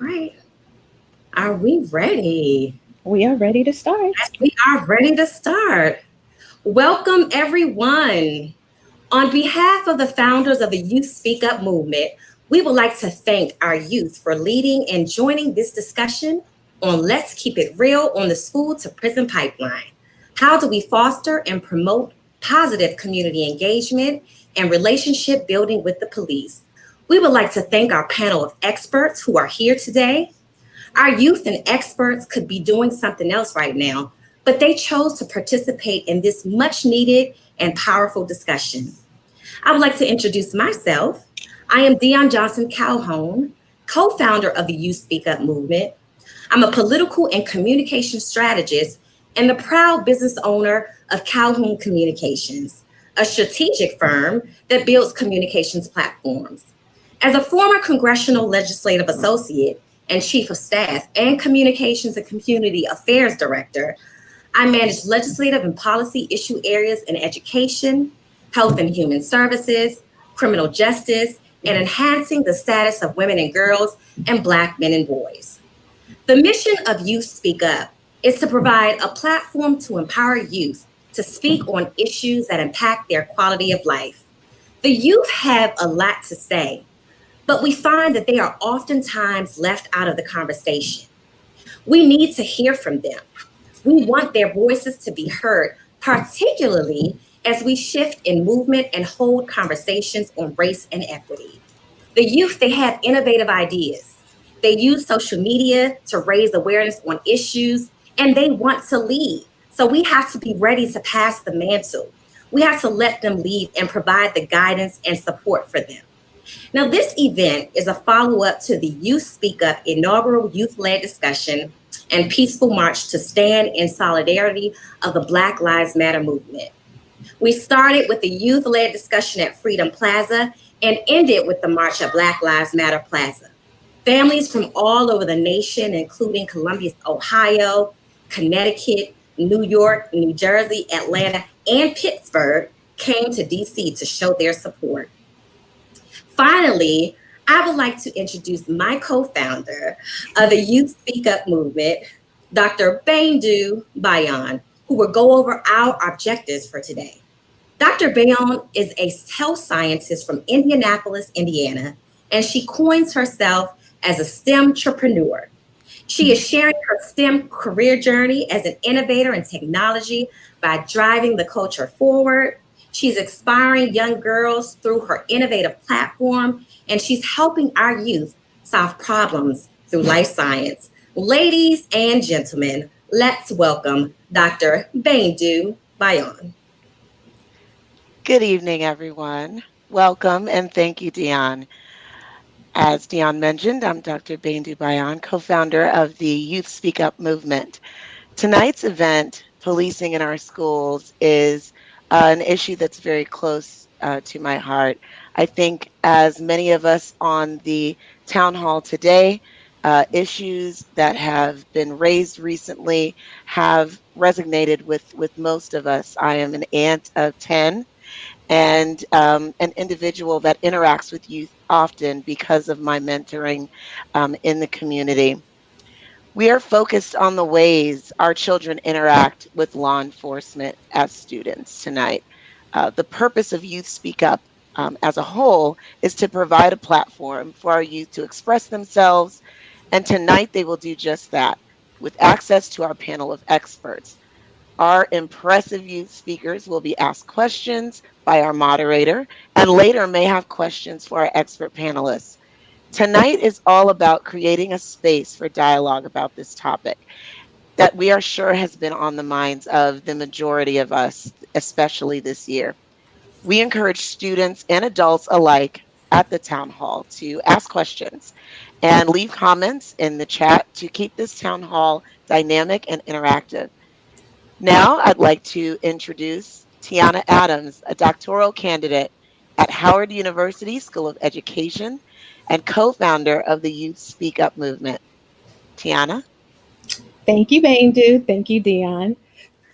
Right. Are we ready? We are ready to start. Yes, we are ready to start. Welcome, everyone. On behalf of the founders of the Youth Speak Up movement, we would like to thank our youth for leading and joining this discussion on Let's Keep It Real on the School to Prison Pipeline. How do we foster and promote positive community engagement and relationship building with the police? We would like to thank our panel of experts who are here today. Our youth and experts could be doing something else right now, but they chose to participate in this much needed and powerful discussion. I would like to introduce myself. I am Dion Johnson Calhoun, co founder of the Youth Speak Up movement. I'm a political and communication strategist and the proud business owner of Calhoun Communications, a strategic firm that builds communications platforms. As a former congressional legislative associate and chief of staff and communications and community affairs director, I manage legislative and policy issue areas in education, health and human services, criminal justice, and enhancing the status of women and girls and Black men and boys. The mission of Youth Speak Up is to provide a platform to empower youth to speak on issues that impact their quality of life. The youth have a lot to say, but we find that they are oftentimes left out of the conversation. We need to hear from them. We want their voices to be heard, particularly as we shift in movement and hold conversations on race and equity. The youth, they have innovative ideas. They use social media to raise awareness on issues, and they want to lead. So we have to be ready to pass the mantle. We have to let them lead and provide the guidance and support for them. Now, this event is a follow up to the Youth Speak Up inaugural youth led discussion and peaceful march to stand in solidarity of the Black Lives Matter movement. We started with the youth led discussion at Freedom Plaza and ended with the march at Black Lives Matter Plaza. Families from all over the nation, including Columbus, Ohio, Connecticut, New York, New Jersey, Atlanta, and Pittsburgh, came to DC to show their support. Finally, I would like to introduce my co-founder of the Youth Speak Up movement, Dr. Baindu Bayan, who will go over our objectives for today. Dr. Bayan is a health scientist from Indianapolis, Indiana, and she coins herself as a STEM entrepreneur. She is sharing her STEM career journey as an innovator in technology by driving the culture forward. She's inspiring young girls through her innovative platform, and she's helping our youth solve problems through life science. Ladies and gentlemen, let's welcome Dr. Baindu Bayan. Good evening, everyone. Welcome and thank you, Dion. As Dion mentioned, I'm Dr. Baindu Bayan, co-founder of the Youth Speak Up movement. Tonight's event, Policing in Our Schools, is an issue that's very close to my heart. I think as many of us on the town hall today, issues that have been raised recently have resonated with most of us. I am an aunt of 10 and an individual that interacts with youth often because of my mentoring in the community. We are focused on the ways our children interact with law enforcement as students tonight. The purpose of Youth Speak Up as a whole is to provide a platform for our youth to express themselves, and tonight they will do just that with access to our panel of experts. Our impressive youth speakers will be asked questions by our moderator and later may have questions for our expert panelists. Tonight is all about creating a space for dialogue about this topic that we are sure has been on the minds of the majority of us, especially this year. We encourage students and adults alike at the town hall to ask questions and leave comments in the chat to keep this town hall dynamic and interactive. Now, I'd like to introduce Tiana Adams, a doctoral candidate at Howard University School of Education and co founder of the Youth Speak Up movement. Tiana? Thank you, Baindu. Thank you, Dion.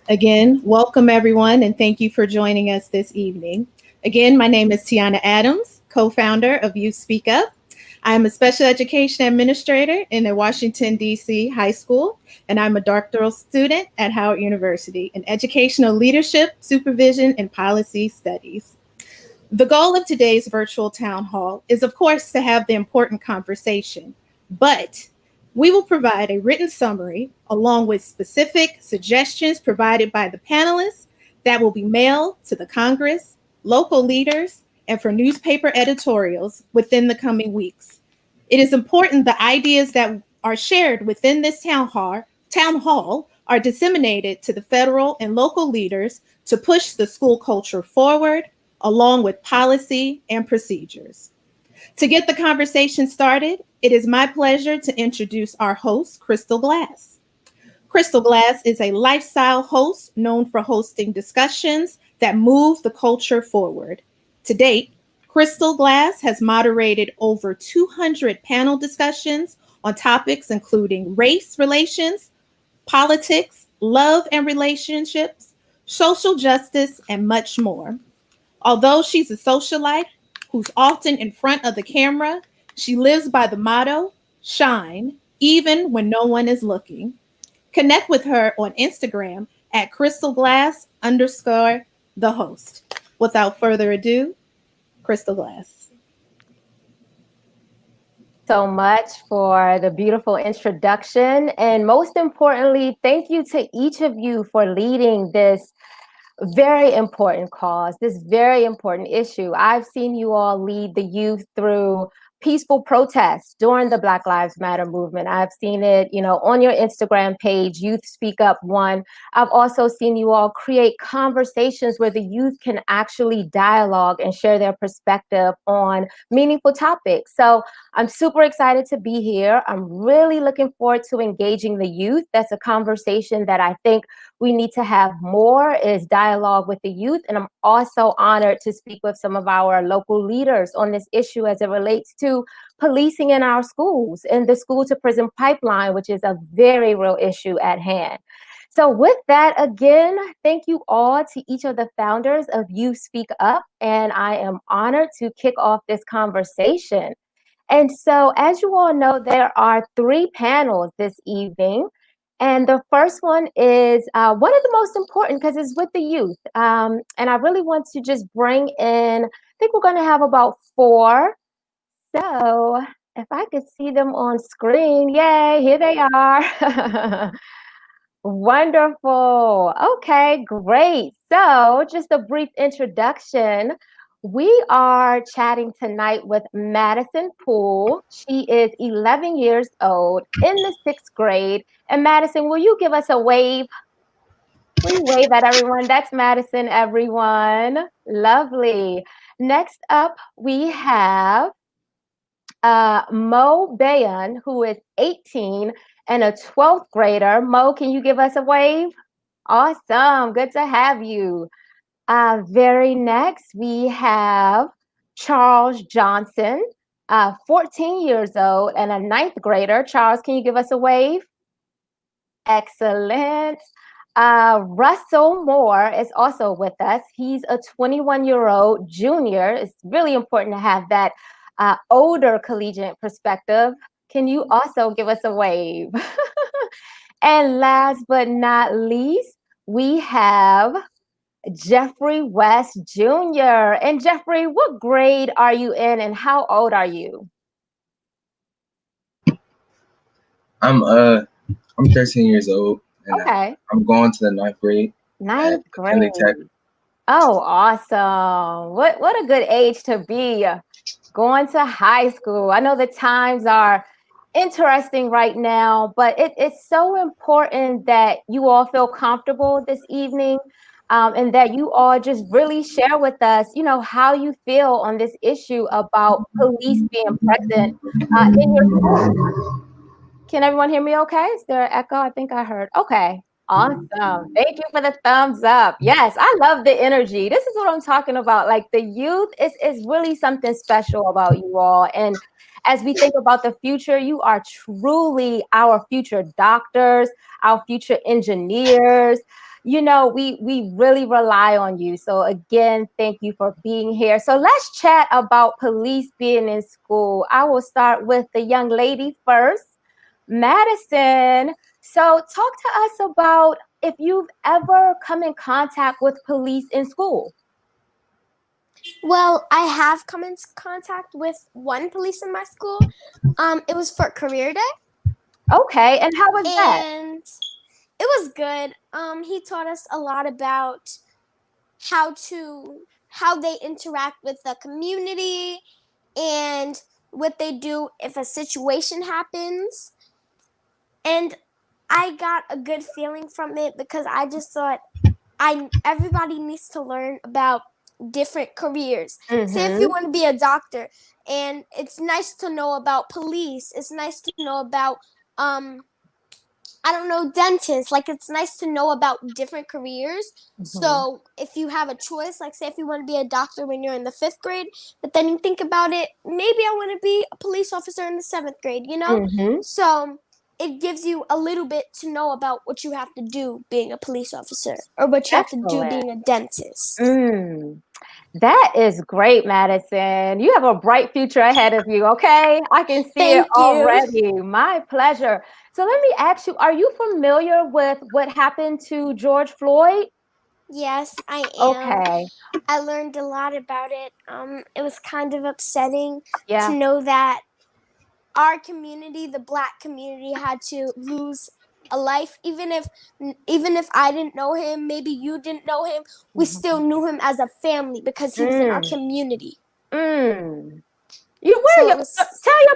Again, welcome everyone, and thank you for joining us this evening. Again, my name is Tiana Adams, co founder of Youth Speak Up. I am a special education administrator in a Washington, D.C. high school, and I'm a doctoral student at Howard University in educational leadership, supervision, and policy studies. The goal of today's virtual town hall is, of course, to have the important conversation, but we will provide a written summary along with specific suggestions provided by the panelists that will be mailed to the Congress, local leaders, and for newspaper editorials within the coming weeks. It is important the ideas that are shared within this town hall are disseminated to the federal and local leaders to push the school culture forward, along with policy and procedures. To get the conversation started, it is my pleasure to introduce our host, Crystal Glass. Crystal Glass is a lifestyle host known for hosting discussions that move the culture forward. To date, Crystal Glass has moderated over 200 panel discussions on topics including race relations, politics, love and relationships, social justice, and much more. Although she's a socialite who's often in front of the camera, she lives by the motto, shine, even when no one is looking. Connect with her on Instagram at crystalglass_the host. Without further ado, Crystal Glass. So much for the beautiful introduction. And most importantly, thank you to each of you for leading this very important cause, this very important issue. I've seen you all lead the youth through peaceful protests during the Black Lives Matter movement. I've seen it, on your Instagram page, Youth Speak Up One. I've also seen you all create conversations where the youth can actually dialogue and share their perspective on meaningful topics. So I'm super excited to be here. I'm really looking forward to engaging the youth. That's a conversation that I think we need to have more, is dialogue with the youth. And I'm also honored to speak with some of our local leaders on this issue as it relates to policing in our schools and the school to prison pipeline, which is a very real issue at hand. So with that, again, thank you all to each of the founders of Youth Speak Up. And I am honored to kick off this conversation. And so as you all know, there are 3 panels this evening. And the first one is one of the most important because it's with the youth. And I really want to just bring in, I think we're going to have about 4. So if I could see them on screen, yay, here they are. Wonderful. Okay, great. So just a brief introduction. We are chatting tonight with Madison Poole. She is 11 years old in the 6th grade. And Madison, will you give us a wave? Will you wave at everyone? That's Madison, everyone. Lovely. Next up, we have Mo Bayan, who is 18 and a 12th grader. Mo, can you give us a wave? Awesome. Good to have you. Very next, we have Charles Johnson, 14 years old and a 9th grader. Charles, can you give us a wave? Excellent. Russell Moore is also with us. He's a 21-year-old junior. It's really important to have that older collegiate perspective. Can you also give us a wave? And last but not least, we have Jeffrey West Jr. And Jeffrey, what grade are you in and how old are you? I'm 13 years old. And Okay. I'm going to the 9th grade. 9th grade. McKinley Tech. Oh, awesome. What a good age to be going to high school. I know the times are interesting right now, but it's so important that you all feel comfortable this evening, and that you all just really share with us, how you feel on this issue about police being present in your school. Can everyone hear me okay? Is there an echo? I think I heard. Okay. Awesome. Thank you for the thumbs up. Yes, I love the energy. This is what I'm talking about. Like the youth is really something special about you all. And as we think about the future, you are truly our future doctors, our future engineers. we really rely on you. So again, thank you for being here. So let's chat about police being in school. I will start with the young lady first, Madison. So talk to us about if you've ever come in contact with police in school. Well, I have come into contact with one police in my school. It was for career day, Okay, and how was that? and it was good. He taught us a lot about how they interact with the community and what they do if a situation happens. And I got a good feeling from it because I just thought everybody needs to learn about different careers. Say if you want to be a doctor, and it's nice to know about police. It's nice to know about I don't know, dentists. Like, it's nice to know about different careers. So if you have a choice, like say if you want to be a doctor when you're in the 5th grade, but then you think about it, maybe I want to be a police officer in the 7th grade, you know? So it gives you a little bit to know about what you have to do being a police officer or what you have to do being a dentist. That is great, Madison. You have a bright future ahead of you, okay? I can see Thank it you. already. My pleasure. So let me ask you, are you familiar with what happened to George Floyd? Yes, I am. Okay. I learned a lot about it. It was kind of upsetting Yeah. to know that our community, the Black community, had to lose a life. Even if I didn't know him, maybe you didn't know him, we still knew him as a family because he was in our community. Tell your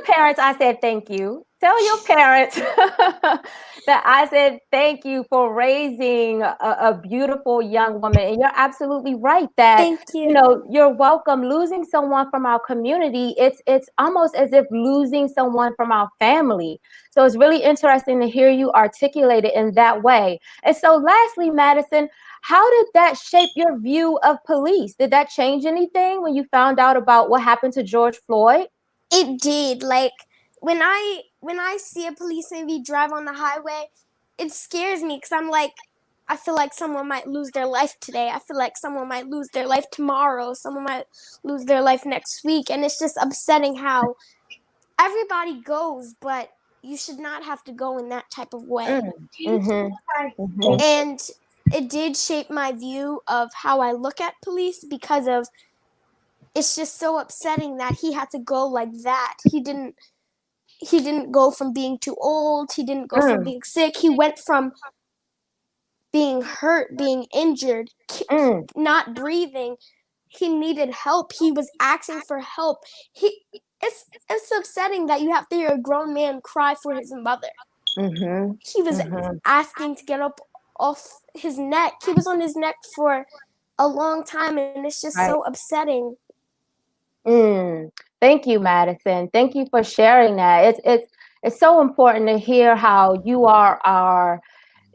parents I said thank you. Tell your parents that I said thank you for raising a beautiful young woman. And you're absolutely right that Thank you. You're welcome. Losing someone from our community, it's almost as if losing someone from our family. So it's really interesting to hear you articulate it in that way. And so lastly, Madison, how did that shape your view of police? Did that change anything when you found out about what happened to George Floyd? It did. Like when I see a police maybe drive on the highway, it scares me because I'm like, I feel like someone might lose their life today. I feel like someone might lose their life tomorrow. Someone might lose their life next week. And it's just upsetting how everybody goes, but you should not have to go in that type of way. And it did shape my view of how I look at police because of it's just so upsetting that he had to go like that. He didn't go from being too old. He didn't go from being sick. He went from being hurt, being injured, not breathing. He needed help. He was asking for help. It's upsetting that you have to hear a grown man cry for his mother. He was asking to get up off his neck. He was on his neck for a long time, and it's just so upsetting. Thank you, Madison. Thank you for sharing that. It's so important to hear how you are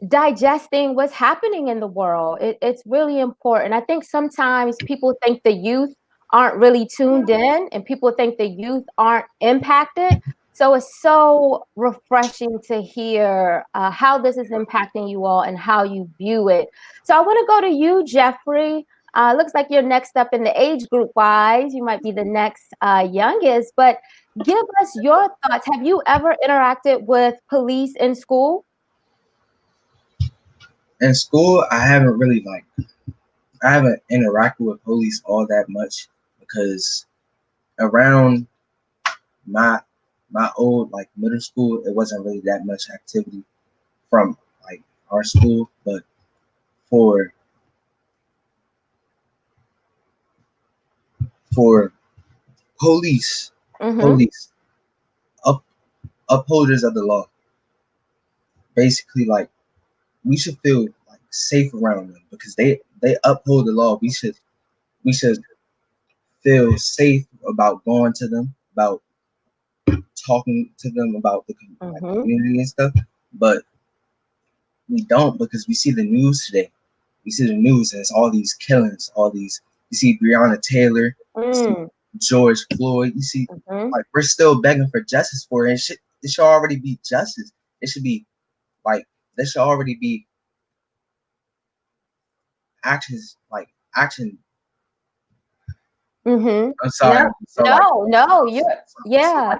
digesting what's happening in the world. It's really important. I think sometimes people think the youth aren't really tuned in and people think the youth aren't impacted. So it's so refreshing to hear how this is impacting you all and how you view it. So I want to go to you, Jeffrey. Looks like you're next up in the age group wise. You might be the next youngest, but give us your thoughts. Have you ever interacted with police in school? In school, I haven't interacted with police all that much because around my old middle school, it wasn't really that much activity from our school. But for police upholders of the law, basically we should feel safe around them because they uphold the law. We should feel safe about going to them, about talking to them about the community and stuff. But we don't because we see the news today. We see the news and it's all these killings, you see Breonna Taylor, you see George Floyd, you see we're still begging for justice for it. It should already be justice. It should be there should already be actions, like action. Mm-hmm. I'm sorry. No, yeah,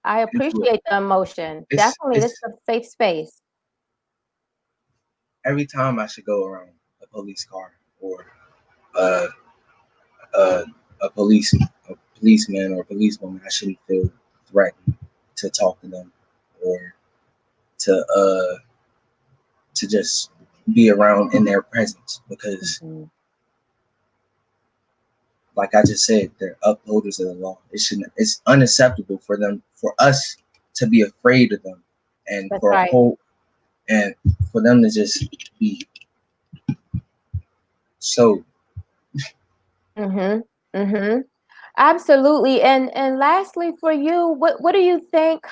I appreciate the emotion. Definitely, this is a safe space. Every time I should go around a police car or uh, uh, a policeman or a policewoman, I shouldn't feel threatened to talk to them or to just be around in their presence because, like I just said, they're upholders of the law. It's unacceptable for us to be afraid of them, and That's for right. and for them to just be so. Absolutely. And lastly, for you, what do you think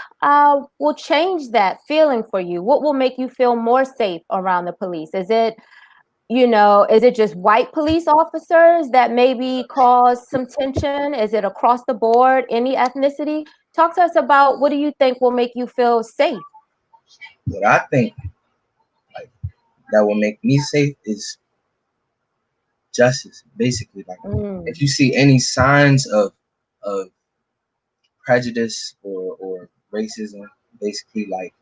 will change that feeling for you? What will make you feel more safe around the police? Is it, is it just white police officers that maybe cause some tension? Is it across the board, any ethnicity? Talk to us about what do you think will make you feel safe? What I think that will make me safe is justice. Basically, like if you see any signs of prejudice or racism, basically, like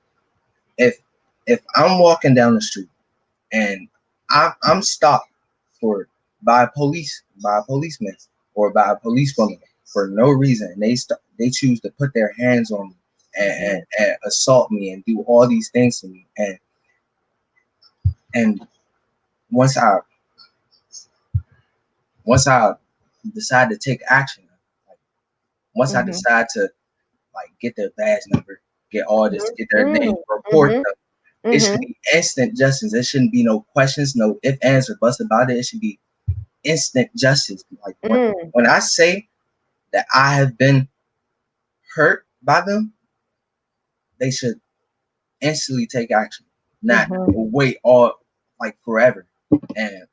if I'm walking down the street and I'm stopped by a policeman or by a policewoman for no reason, and they choose to put their hands on me and assault me and do all these things to me, and once I decide to take action, like once I decide to like get their badge number, get all this, get their name, report them, it should be instant justice. There shouldn't be no questions, no ifs, ands, or buts about it. It should be instant justice. Like when I say that I have been hurt by them, they should instantly take action, not wait all like forever. And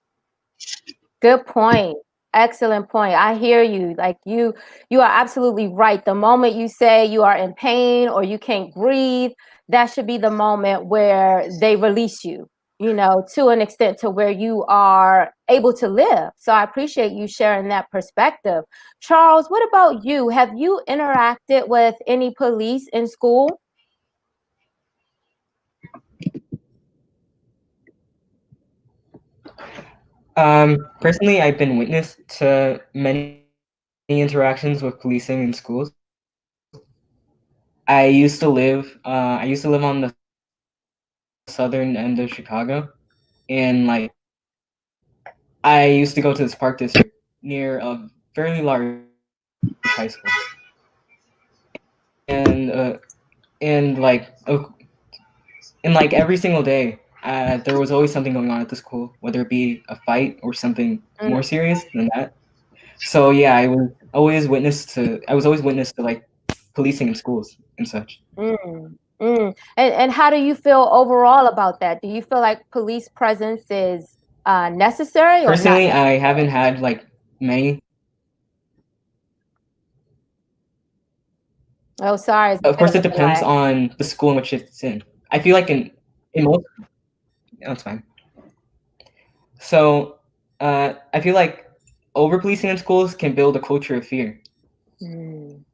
good point. Excellent point. I hear you. Like you are absolutely right. The moment you say you are in pain or you can't breathe, that should be the moment where they release you, to an extent to where you are able to live. So I appreciate you sharing that perspective. Charles, what about you? Have you interacted with any police in school? Personally, I've been witness to many interactions with policing in schools. I used to live on the southern end of Chicago, and like I used to go to this park district near a fairly large high school, and like every single day, there was always something going on at the school, whether it be a fight or something more serious than that. So yeah, I was always witness to like policing in schools and such. And how do you feel overall about that? Do you feel like police presence is necessary or Personally, not? I haven't had like many. Oh, sorry. Of course, it depends on the school in which it's in. I feel like in most, that's fine. So, I feel like over policing in schools can build a culture of fear.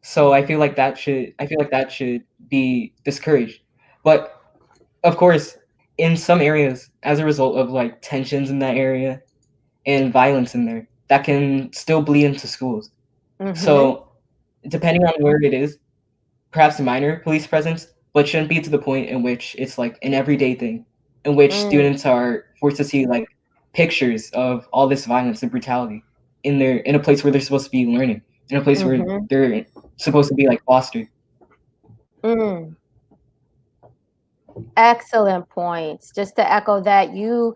So I feel like that should be discouraged. But of course, in some areas, as a result of like tensions in that area and violence in there, that can still bleed into schools. So depending on where it is, perhaps a minor police presence, but shouldn't be to the point in which it's like an everyday thing, in which students are forced to see like pictures of all this violence and brutality in a place where they're supposed to be learning, in a place where they're supposed to be like fostered. Excellent points. Just to echo that, you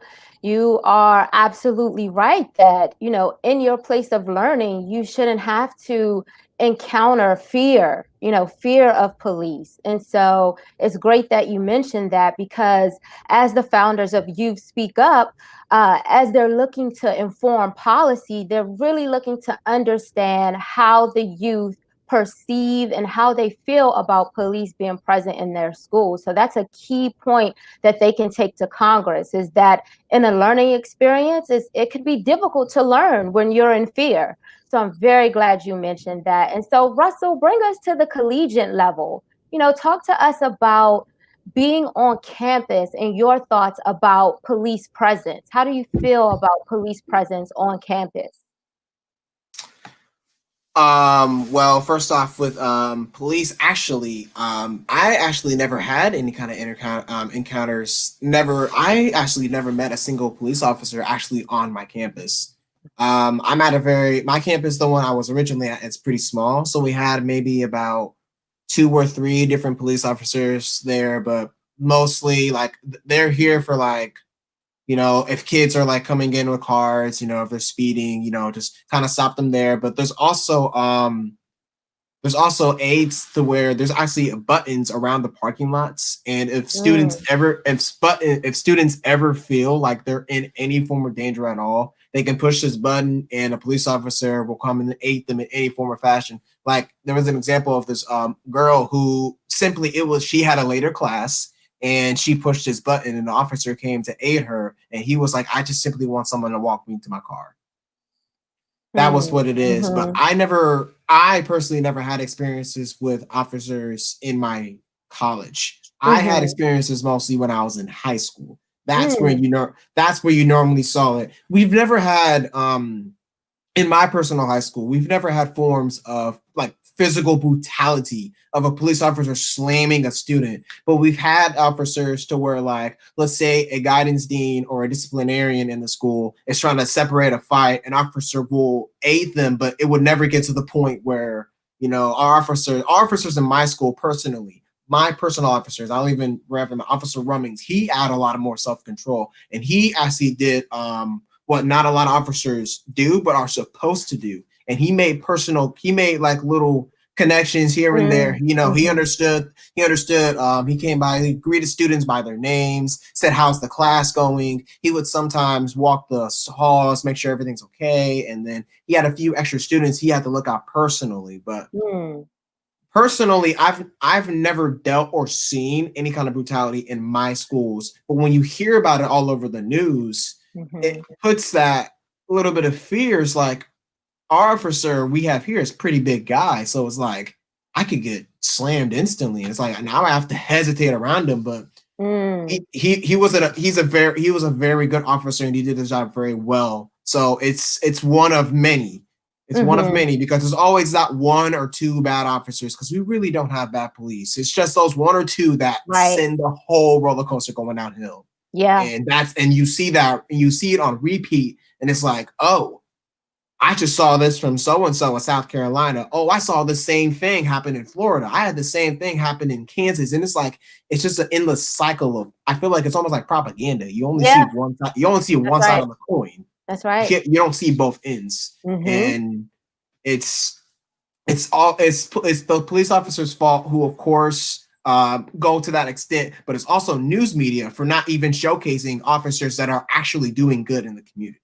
are absolutely right that, in your place of learning, you shouldn't have to encounter fear, fear of police. And so it's great that you mentioned that, because as the founders of Youth Speak Up, as they're looking to inform policy, they're really looking to understand how the youth perceive and how they feel about police being present in their schools. So that's a key point that they can take to Congress, is that in a learning experience, it could be difficult to learn when you're in fear. So I'm very glad you mentioned that. And so Russell, bring us to the collegiate level. Talk to us about being on campus and your thoughts about police presence. How do you feel about police presence on campus? Well, first off, with police, I actually never had any kind of encounters. I actually never met a single police officer actually on my campus. I'm at my campus, the one I was originally at, it's pretty small, so we had maybe about 2 or 3 different police officers there, but mostly like they're here for like, if kids are like coming in with cars, if they're speeding, just kind of stop them there. But there's also aids to where there's actually buttons around the parking lots, and if students ever feel like they're in any form of danger at all, they can push this button and a police officer will come and aid them in any form or fashion. Like there was an example of this girl who she had a later class and she pushed this button and the officer came to aid her, and he was like, I just simply want someone to walk me to my car. That was what it is. But I personally never had experiences with officers in my college. I had experiences mostly when I was in high school. That's where you normally saw it. We've never had in my personal high school, we've never had forms of like physical brutality of a police officer slamming a student, but we've had officers to where, like, let's say a guidance dean or a disciplinarian in the school is trying to separate a fight, an officer will aid them, but it would never get to the point where, our officers in my school personally, my personal officers, I'll even reference Officer Rummings, he had a lot of more self-control, and he actually did what not a lot of officers do, but are supposed to do. And he made like little connections here and there. He understood. He came by, he greeted students by their names, said, how's the class going? He would sometimes walk the halls, make sure everything's okay. And then he had a few extra students he had to look out personally. But personally, I've never dealt or seen any kind of brutality in my schools. But when you hear about it all over the news, it puts that little bit of fear. It's like, our officer we have here is pretty big guy, so it's like I could get slammed instantly. It's like now I have to hesitate around him, but he was a very good officer and he did his job very well. So it's one of many. It's one of many, because there's always that 1 or 2 bad officers, because we really don't have bad police. It's just those 1 or 2 that send the whole roller coaster going downhill. Yeah, and you see it on repeat, and it's like, oh, I just saw this from so-and-so in South Carolina. Oh, I saw the same thing happen in Florida. I had the same thing happen in Kansas. And it's like, it's just an endless cycle of, I feel like it's almost like propaganda. You only see one side. You only see one side of the coin. That's right. You don't see both ends. And it's the police officers' fault, who of course go to that extent, but it's also news media for not even showcasing officers that are actually doing good in the community.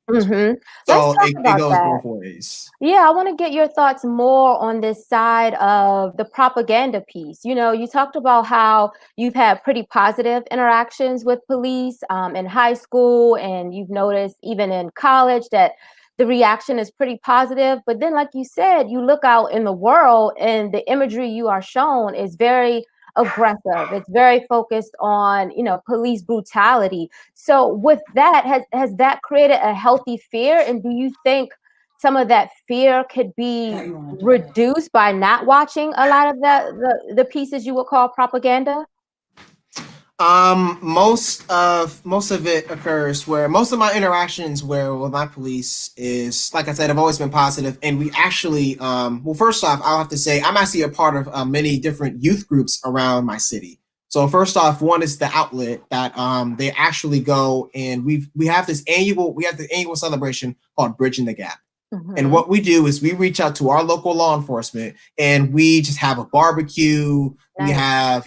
So it goes both ways. Yeah, I want to get your thoughts more on this side of the propaganda piece. You talked about how you've had pretty positive interactions with police in high school, and you've noticed even in college that the reaction is pretty positive. But then, like you said, you look out in the world and the imagery you are shown is very aggressive. It's very focused on, police brutality. So with that, has that created a healthy fear? And do you think some of that fear could be reduced by not watching a lot of the pieces you would call propaganda? Most of it occurs where most of my interactions with my police is, like I said, have always been positive. And we actually, well, first off, I'll have to say I'm actually a part of many different youth groups around my city. So first off, one is the outlet that they actually go, and we have the annual celebration called Bridging the Gap. And what we do is we reach out to our local law enforcement, and we just have a barbecue. Nice.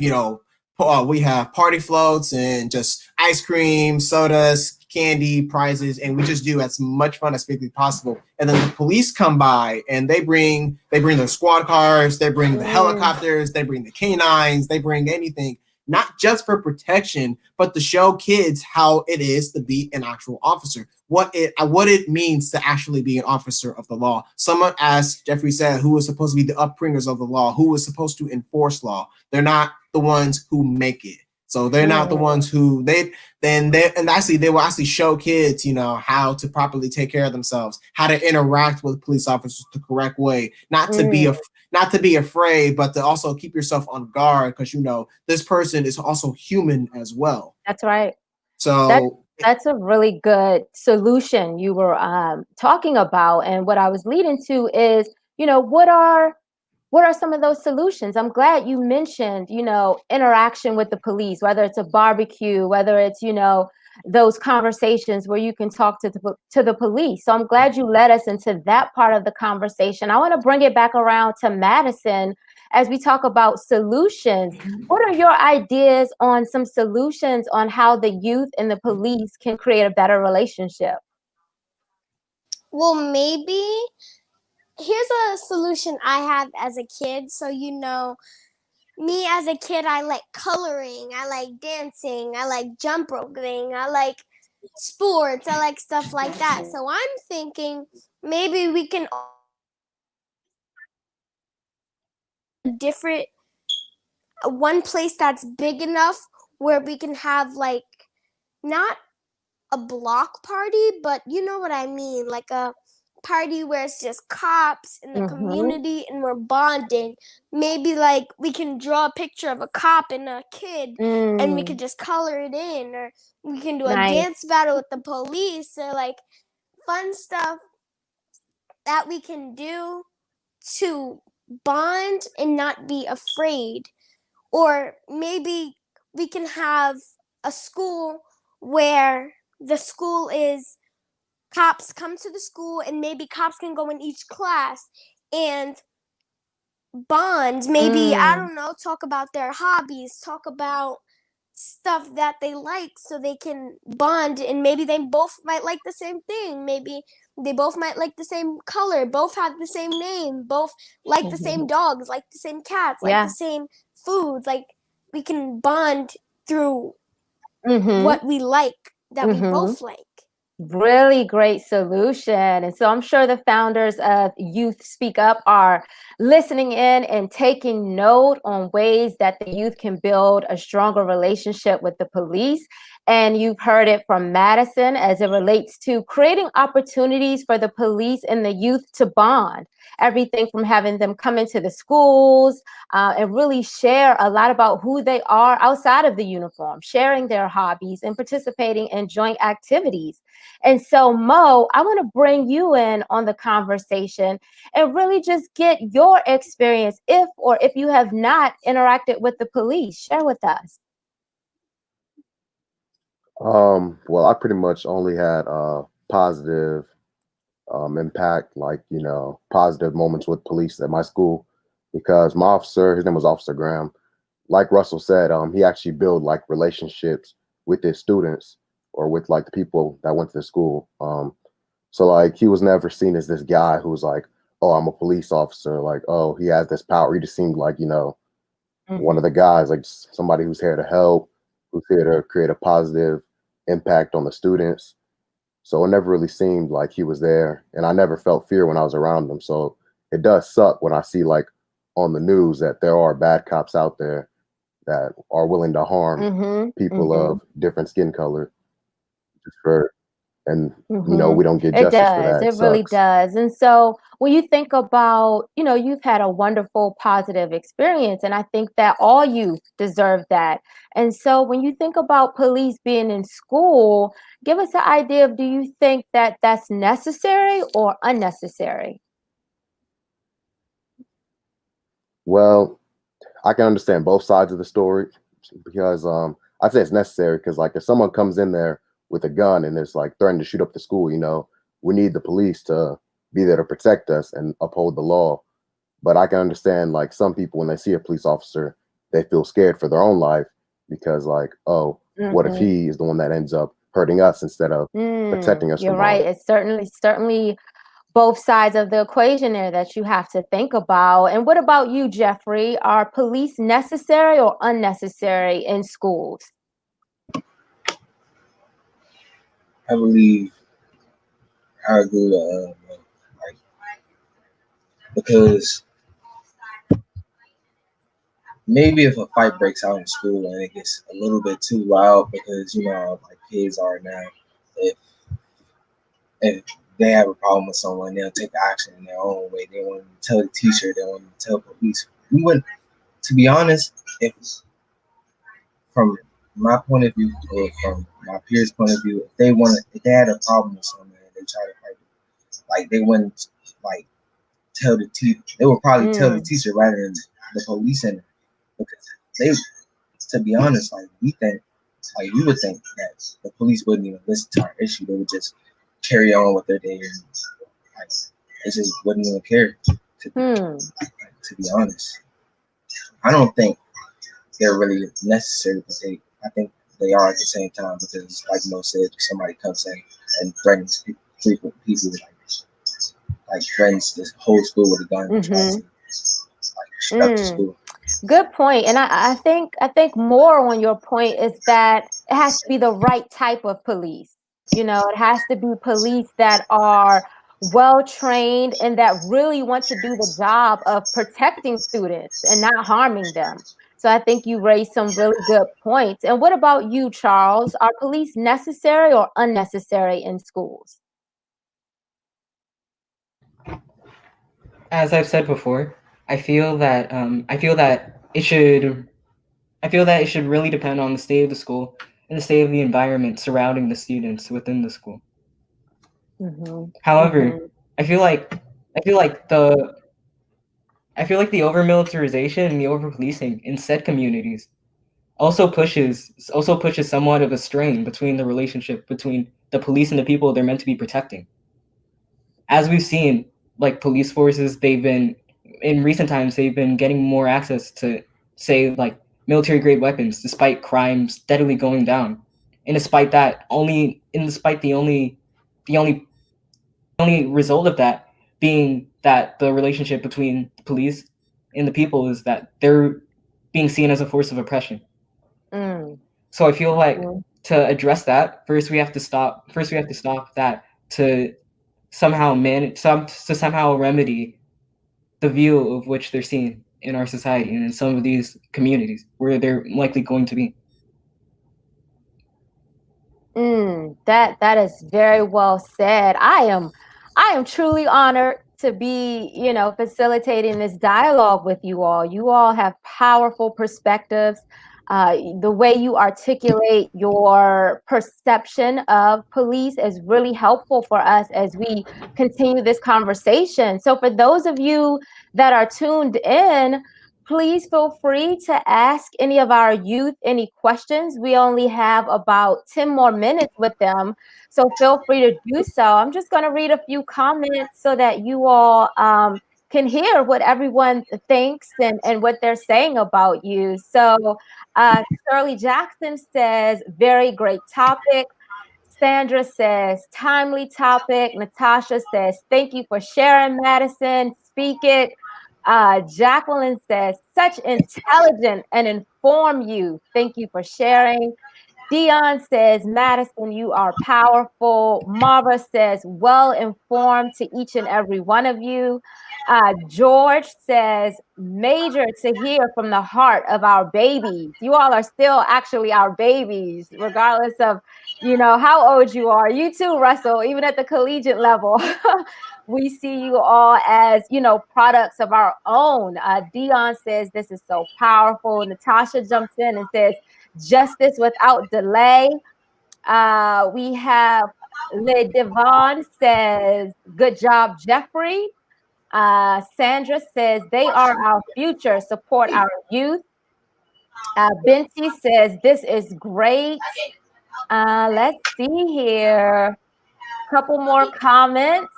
We have party floats and just ice cream, sodas, candy, prizes, and we just do as much fun as physically possible. And then the police come by and they bring their squad cars, they bring the helicopters, they bring the canines, they bring anything, not just for protection, but to show kids how it is to be an actual officer, what it means to actually be an officer of the law. Someone asked, Jeffrey said, who was supposed to be the upbringers of the law, who was supposed to enforce law. They're not the ones who make it. So they're not the ones who they will actually show kids, you know, how to properly take care of themselves, how to interact with police officers the correct way, not to be afraid, but to also keep yourself on guard, because you know this person is also human as well. That's right. So that's a really good solution you were talking about, and what I was leading to is, you know, what are some of those solutions? I'm glad you mentioned, you know, interaction with the police, whether it's a barbecue, whether it's, you know, those conversations where you can talk to the police. So I'm glad you led us into that part of the conversation. I want to bring it back around to Madison as we talk about solutions. What are your ideas on some solutions on how the youth and the police can create a better relationship? Well, maybe here's a solution I have as a kid. So, you know, me as a kid, I like coloring, I like dancing, I like jump roping, I like sports, I like stuff like that. So I'm thinking maybe we can one place that's big enough where we can have like not a block party, but you know what I mean, like a party where it's just cops in the community and we're bonding. Maybe like we can draw a picture of a cop and a kid and we could just color it in, or we can do a dance battle with the police, or like fun stuff that we can do to bond and not be afraid. Or maybe we can have a school where the school is cops come to the school, and maybe cops can go in each class and bond. Maybe, I don't know, talk about their hobbies, talk about stuff that they like, so they can bond. And maybe they both might like the same thing. Maybe they both might like the same color, both have the same name, both like the same dogs, like the same cats, like the same foods. Like we can bond through what we like, that we both like. Really great solution. And so I'm sure the founders of Youth Speak Up are listening in and taking note on ways that the youth can build a stronger relationship with the police. And you've heard it from Madison as it relates to creating opportunities for the police and the youth to bond. Everything from having them come into the schools and really share a lot about who they are outside of the uniform, sharing their hobbies and participating in joint activities. And so, Mo, I want to bring you in on the conversation and really just get your experience, if you have not interacted with the police. Share with us. Well, I pretty much only had positive impact, like, you know, positive moments with police at my school, because my officer, his name was Officer Graham. Like Russell said, he actually built like relationships with his students or with like the people that went to the school. So like he was never seen as this guy who was like, oh, I'm a police officer. Like, oh, he has this power. He just seemed like, you know, one of the guys, like somebody who's here to help, who's here to create a positive impact on the students. So it never really seemed like he was there, and I never felt fear when I was around him. So it does suck when I see like on the news that there are bad cops out there that are willing to harm people of different skin color just for, and you know, we don't get justice for that. It really does. And so when you think about, you know, you've had a wonderful positive experience, and I think that all youth deserve that. And so when you think about police being in school, give us an idea of, do you think that that's necessary or unnecessary? Well, I can understand both sides of the story, because I'd say it's necessary, because like if someone comes in there with a gun and is like threatening to shoot up the school, you know, we need the police to be there to protect us and uphold the law. But I can understand like some people, when they see a police officer, they feel scared for their own life, because like, oh, what if he is the one that ends up hurting us instead of protecting us You're from right. harm. It's certainly both sides of the equation there that you have to think about. And what about you, Jeffrey? Are police necessary or unnecessary in schools? I believe I agree with like, because maybe if a fight breaks out in school and it gets a little bit too wild, because you know how like kids are now, if they have a problem with someone, they'll take action in their own way. They want to tell the teacher, they want to tell police. We wouldn't, to be honest, if from my point of view or from my peers' point of view, if they had a problem with someone and they try to fight, like they wouldn't like tell the teacher. They would probably tell the teacher rather than the police, and because they, to be honest, like we would think that the police wouldn't even listen to our issue. They would just carry on with their day, and like they just wouldn't even care. To be honest, I don't think they're really necessary, but I think they are at the same time, because like Mo said, if somebody comes in and threatens people like threatens this whole school with a gun, and tries to like disrupt the school. Good point. And I think more on your point is that it has to be the right type of police. You know, it has to be police that are well trained and that really want to do the job of protecting students and not harming them. So I think you raised some really good points. And what about you, Charles? Are police necessary or unnecessary in schools? As I've said before, I feel that it should really depend on the state of the school and the state of the environment surrounding the students within the school. However, I feel like the over-militarization and the over-policing in said communities also pushes somewhat of a strain between the relationship between the police and the people they're meant to be protecting. As we've seen, like police forces, in recent times they've been getting more access to, say, like military grade weapons, despite crime steadily going down, and despite the only result of that being that the relationship between the police and the people is that they're being seen as a force of oppression. So I feel like to address that, first we have to stop that to somehow remedy the view of which they're seen in our society and in some of these communities where they're likely going to be. That is very well said. I am truly honored to be, facilitating this dialogue with you all. You all have powerful perspectives. The way you articulate your perception of police is really helpful for us as we continue this conversation. So for those of you that are tuned in, please feel free to ask any of our youth any questions. We only have about 10 more minutes with them, so feel free to do so. I'm just going to read a few comments so that you all can hear what everyone thinks and what they're saying about you. So Shirley Jackson says, very great topic. Sandra says, timely topic. Natasha says, thank you for sharing, Madison. Speak it. Jacqueline says, such intelligent and informed youth. Thank you for sharing. Dion says, Madison, you are powerful. Marva says, well informed to each and every one of you. George says, major to hear from the heart of our babies. You all are still actually our babies, regardless of, how old you are. You too, Russell, even at the collegiate level. We see you all as, products of our own. Dion says, this is so powerful. Natasha jumps in and says, justice without delay. We have Le Devon says, good job, Jeffrey. Sandra says, they are our future, support our youth. Binti says, this is great. Let's see here. Couple more comments.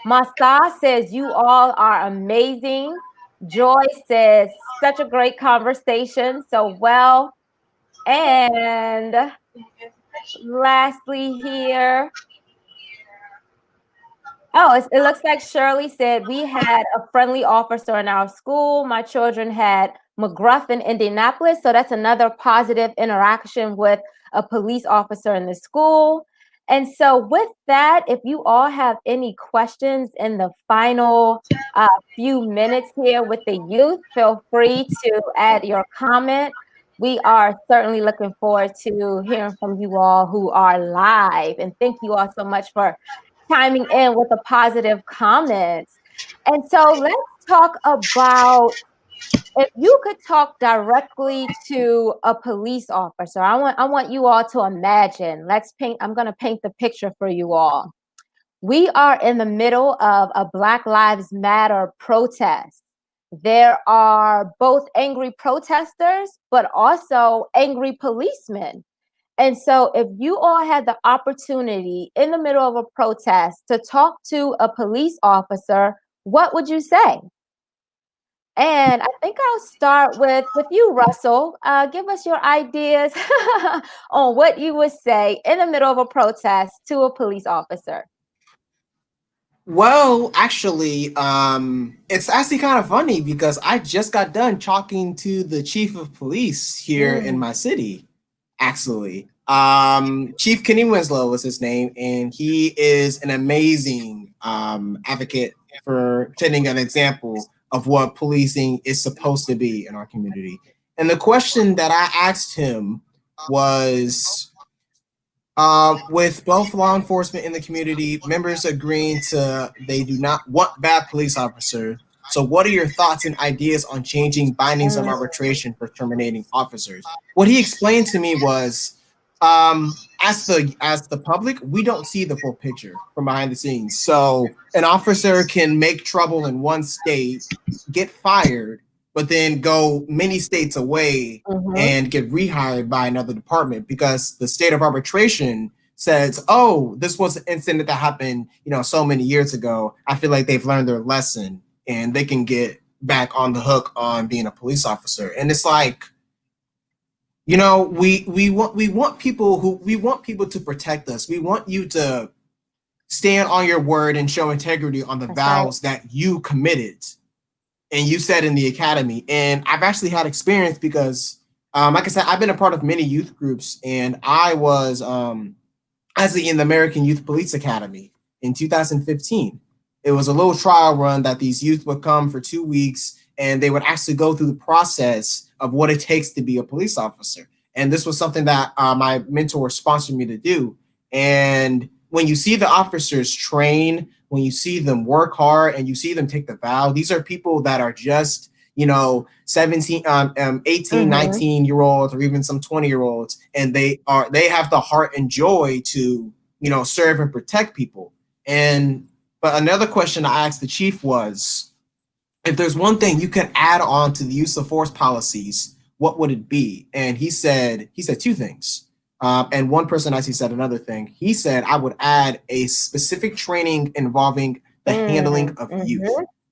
Masa says, you all are amazing. Joy says, such a great conversation. So well. And lastly here. Oh, it looks like Shirley said, we had a friendly officer in our school. My children had McGruff in Indianapolis. So that's another positive interaction with a police officer in the school. And so with that, if you all have any questions in the final few minutes here with the youth, feel free to add your comment. We are certainly looking forward to hearing from you all who are live. And thank you all so much for chiming in with the positive comments. And so let's talk about, if you could talk directly to a police officer. I want you all to imagine. I'm going to paint the picture for you all. We are in the middle of a Black Lives Matter protest. There are both angry protesters, but also angry policemen. And so if you all had the opportunity in the middle of a protest to talk to a police officer, what would you say? And I think I'll start with you, Russell. Give us your ideas on what you would say in the middle of a protest to a police officer. Well, actually, it's actually kind of funny because I just got done talking to the chief of police here in my city, actually. Chief Kenny Winslow was his name, and he is an amazing advocate for setting an example of what policing is supposed to be in our community. And the question that I asked him was, with both law enforcement in the community, members agreeing to they do not want bad police officers. So what are your thoughts and ideas on changing bindings of arbitration for terminating officers? What he explained to me was, as the public, we don't see the full picture from behind the scenes. So an officer can make trouble in one state, get fired, but then go many states away and get rehired by another department because the state of arbitration says, oh, this was an incident that happened, so many years ago. I feel like they've learned their lesson and they can get back on the hook on being a police officer. And it's like, we want people to protect us. We want you to stand on your word and show integrity on the vows that you committed and you said in the academy. And I've actually had experience because, like I said, I've been a part of many youth groups, and I was actually in the American Youth Police Academy in 2015. It was a little trial run that these youth would come for 2 weeks, and they would actually go through the process of what it takes to be a police officer. And this was something that my mentor sponsored me to do. And when you see the officers train, when you see them work hard and you see them take the vow, these are people that are just, 17, 18, 19-year-olds, or even some 20-year-olds. And they have the heart and joy to, serve and protect people. But another question I asked the chief was, if there's one thing you could add on to the use of force policies, what would it be? And he said two things. And one person actually said another thing. He said, I would add a specific training involving the handling of youth,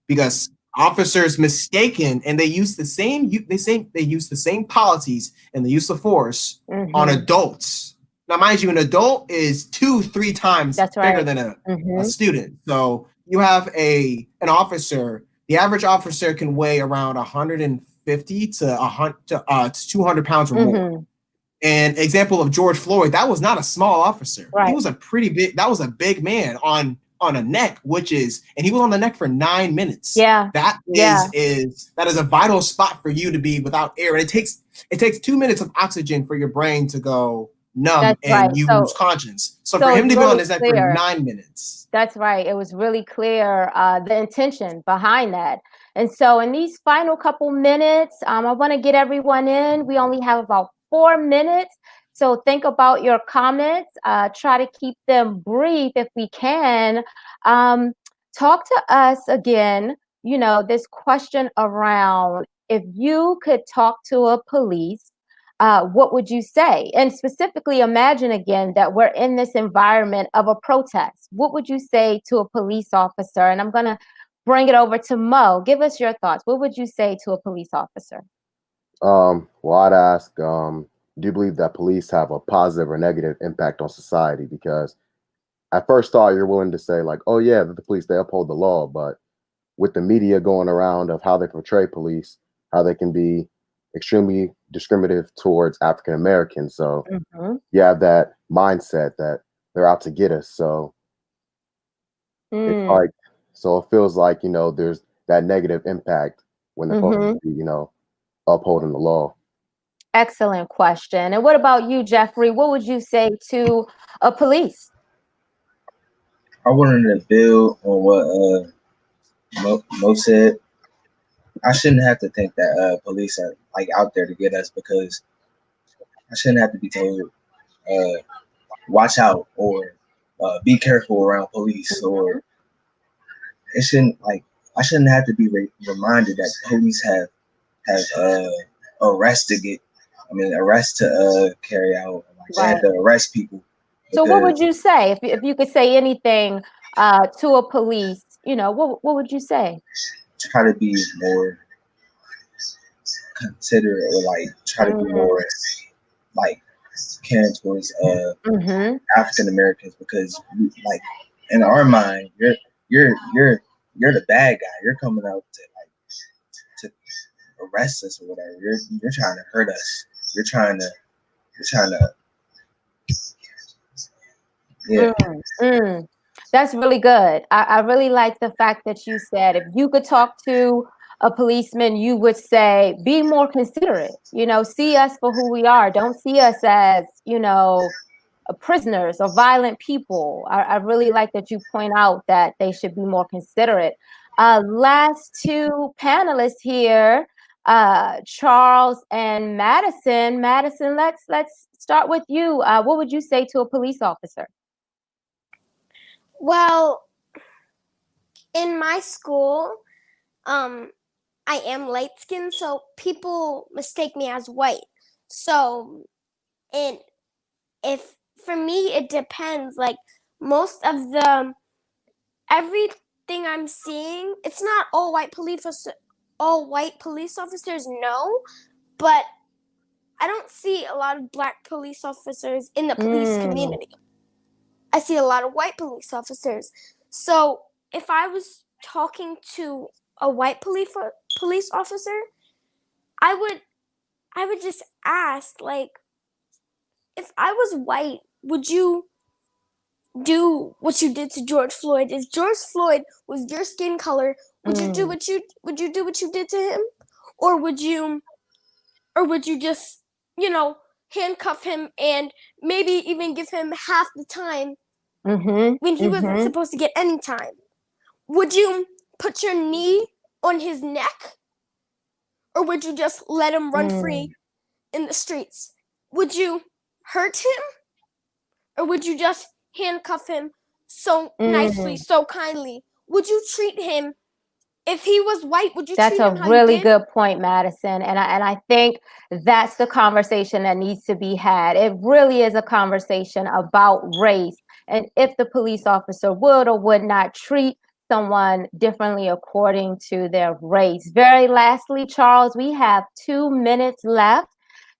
because officers mistaken, and they use the same policies and the use of force on adults. Now, mind you, an adult is 2-3 times bigger than a student. So you have an officer. The average officer can weigh around 150 to 200 pounds or more. An example of George Floyd, that was not a small officer. Right. He was that was a big man on a neck, and he was on the neck for 9 minutes. Yeah. That is a vital spot for you to be without air. And it takes 2 minutes of oxygen for your brain to go numb you lose conscience. So for him to be on his neck for 9 minutes. That's right. It was really clear the intention behind that. And so in these final couple minutes, I want to get everyone in. We only have about 4 minutes. So think about your comments. Try to keep them brief if we can. Talk to us again, this question around, if you could talk to a police, what would you say? And specifically, imagine again that we're in this environment of a protest. What would you say to a police officer? And I'm going to bring it over to Mo. Give us your thoughts. What would you say to a police officer? Well, I'd ask, do you believe that police have a positive or negative impact on society? Because at first thought, you're willing to say like, oh yeah, the police, they uphold the law, but with the media going around of how they portray police, how they can be extremely discriminative towards African Americans. So you have that mindset that they're out to get us. So it's like, so it feels like, you know, there's that negative impact when they're supposed to be, you know, upholding the law. Excellent question. And what about you, Jeffrey? What would you say to a police? I wanted to build on what Mo said. I shouldn't have to think that police are like out there to get us, because I shouldn't have to be told watch out or be careful around police, or it shouldn't like I shouldn't have to be reminded that police have arrests to carry out. Like, they have to arrest people. So what would you say if you could say anything to a police? You know, what would you say? Try to be more considerate, or like try to be more like caring towards African Americans, because like in our mind, you're the bad guy. You're coming out to arrest us or whatever. You're trying to hurt us. You're trying to yeah. That's really good. I really like the fact that you said if you could talk to a policeman, you would say, be more considerate, you know, see us for who we are. Don't see us as, you know, prisoners or violent people. I really like that you point out that they should be more considerate. Last two panelists here, Charles and Madison. Madison, let's start with you. What would you say to a police officer? Well, in my school, I am light-skinned, so people mistake me as white. So, and if for me, it depends. Like most of everything I'm seeing, it's not all white police officers, no, but I don't see a lot of black police officers in the police community. I see a lot of white police officers. So if I was talking to a white police officer, I would just ask, like, if I was white, would you do what you did to George Floyd? If George Floyd was your skin color, would you do what you did to him? Or would you just, you know, handcuff him and maybe even give him half the time when he wasn't supposed to get any time? Would you put your knee on his neck? Or would you just let him run free in the streets? Would you hurt him? Or would you just handcuff him so nicely, so kindly? Would you treat him, if he was white, would you treat him how you did? That's a really good point, Madison. And I think that's the conversation that needs to be had. It really is a conversation about race, and if the police officer would or would not treat someone differently according to their race. Very lastly, Charles, we have 2 minutes left.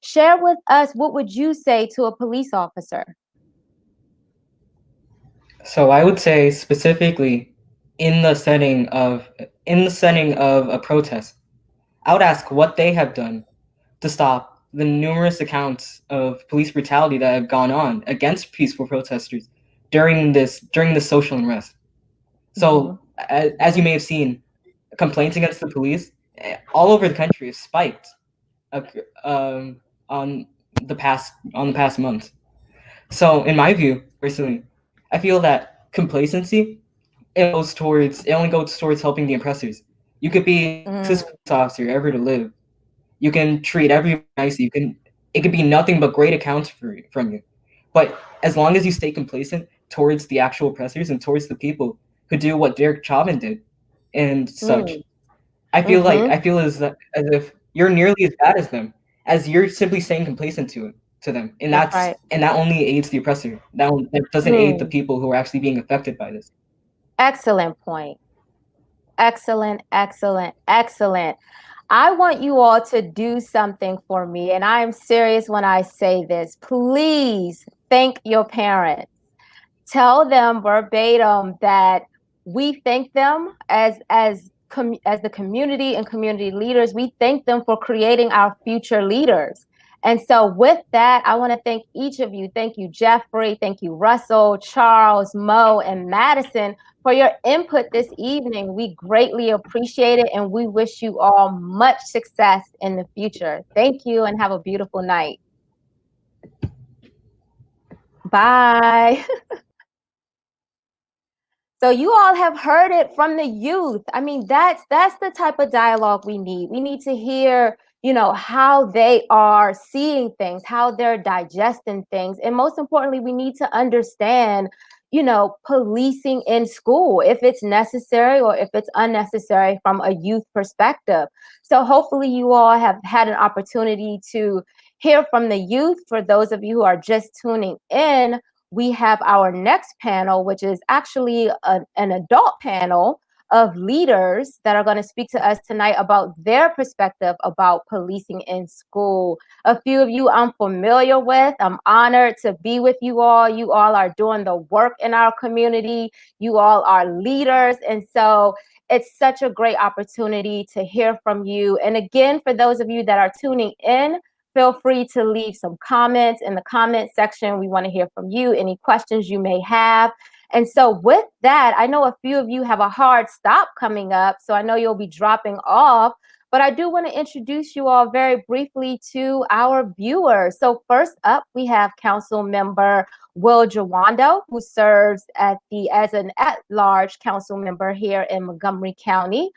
Share with us, what would you say to a police officer? So I would say specifically in the setting of a protest, I would ask what they have done to stop the numerous accounts of police brutality that have gone on against peaceful protesters during this social unrest. So as you may have seen, complaints against the police all over the country have spiked on the past months. So in my view, personally, I feel that complacency only goes towards helping the oppressors. You could be the police officer ever to live. You can treat everyone nicely. It could be nothing but great accounts from you. But as long as you stay complacent towards the actual oppressors and towards the people who do what Derek Chauvin did and such, I feel as if you're nearly as bad as them, as you're simply staying complacent to them, and that only aids the oppressor. That doesn't aid the people who are actually being affected by this. Excellent point. Excellent. I want you all to do something for me, and I am serious when I say this. Please thank your parents. Tell them verbatim that we thank them as the community and community leaders. We thank them for creating our future leaders. And so with that, I want to thank each of you. Thank you, Jeffrey. Thank you, Russell, Charles, Mo, and Madison for your input this evening. We greatly appreciate it, and we wish you all much success in the future. Thank you, and have a beautiful night. Bye. So you all have heard it from the youth. I mean, that's the type of dialogue we need. We need to hear, how they are seeing things, how they're digesting things. And most importantly, we need to understand, policing in school, if it's necessary or if it's unnecessary from a youth perspective. So hopefully you all have had an opportunity to hear from the youth. For those of you who are just tuning in, we have our next panel, which is actually an adult panel of leaders that are going to speak to us tonight about their perspective about policing in school. A few of you I'm familiar with. I'm honored to be with you all. You all are doing the work in our community. You all are leaders. And so it's such a great opportunity to hear from you. And again, for those of you that are tuning in, feel free to leave some comments in the comment section. We want to hear from you, any questions you may have. And so with that, I know a few of you have a hard stop coming up, so I know you'll be dropping off, but I do want to introduce you all very briefly to our viewers. So first up, we have Council Member Will Jawando, who serves as an at-large council member here in Montgomery County.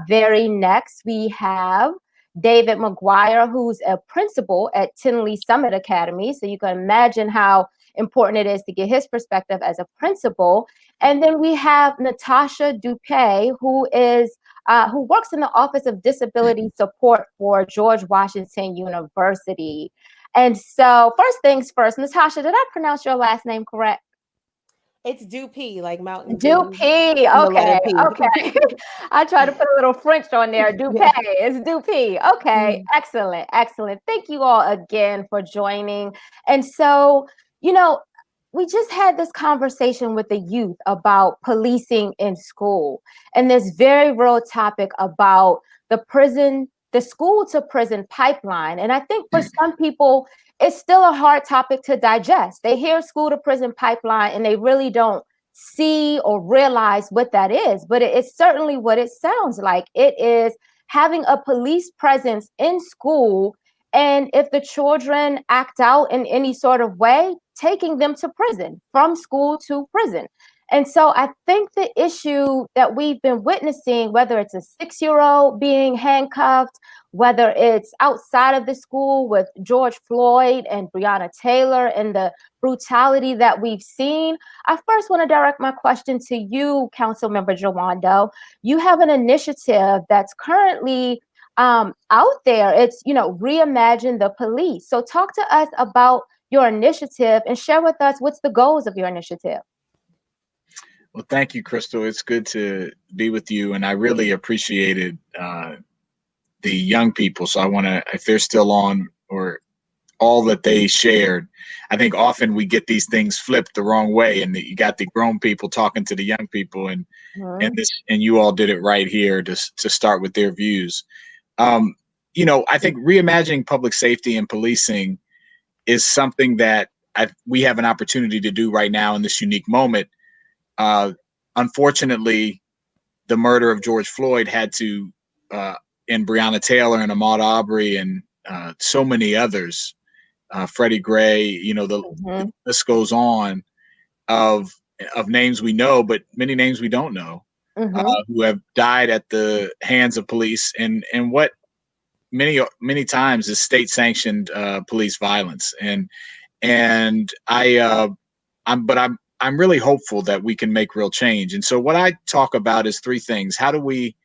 Very next, we have David McGuire, who's a principal at Tinley Summit Academy. So you can imagine how important it is to get his perspective as a principal. And then we have Natasha Dupay, who works in the Office of Disability Support for George Washington University. And so first things first, Natasha, did I pronounce your last name correct? It's Dupay, like Mountain Dupay. Okay. Okay. I try to put a little French on there. Dupay. It's Dupay. Okay. Excellent. Excellent. Thank you all again for joining. And so, we just had this conversation with the youth about policing in school, and this very real topic about the school to prison pipeline. And I think for some people, it's still a hard topic to digest. They hear school to prison pipeline and they really don't see or realize what that is, but it's certainly what it sounds like. It is having a police presence in school, and if the children act out in any sort of way, taking them to prison, from school to prison. And so I think the issue that we've been witnessing, whether it's a 6-year-old being handcuffed, whether it's outside of the school with George Floyd and Breonna Taylor and the brutality that we've seen, I first want to direct my question to you, Councilmember Jawando. You have an initiative that's currently out there. It's, Reimagine the Police. So talk to us about your initiative and share with us what's the goals of your initiative. Well, thank you, Crystal. It's good to be with you, and I really appreciated the young people. So I want to, if they're still on, or all that they shared, I think often we get these things flipped the wrong way, and you got the grown people talking to the young people, and you all did it right here to start with their views. I think reimagining public safety and policing is something that we have an opportunity to do right now in this unique moment. Unfortunately, the murder of George Floyd had to, and Breonna Taylor and Ahmaud Arbery and so many others, Freddie Gray, the list goes on of names we know, but many names we don't know, who have died at the hands of police, and what many times is state sanctioned police violence. I'm really hopeful that we can make real change. And so what I talk about is three things. How do we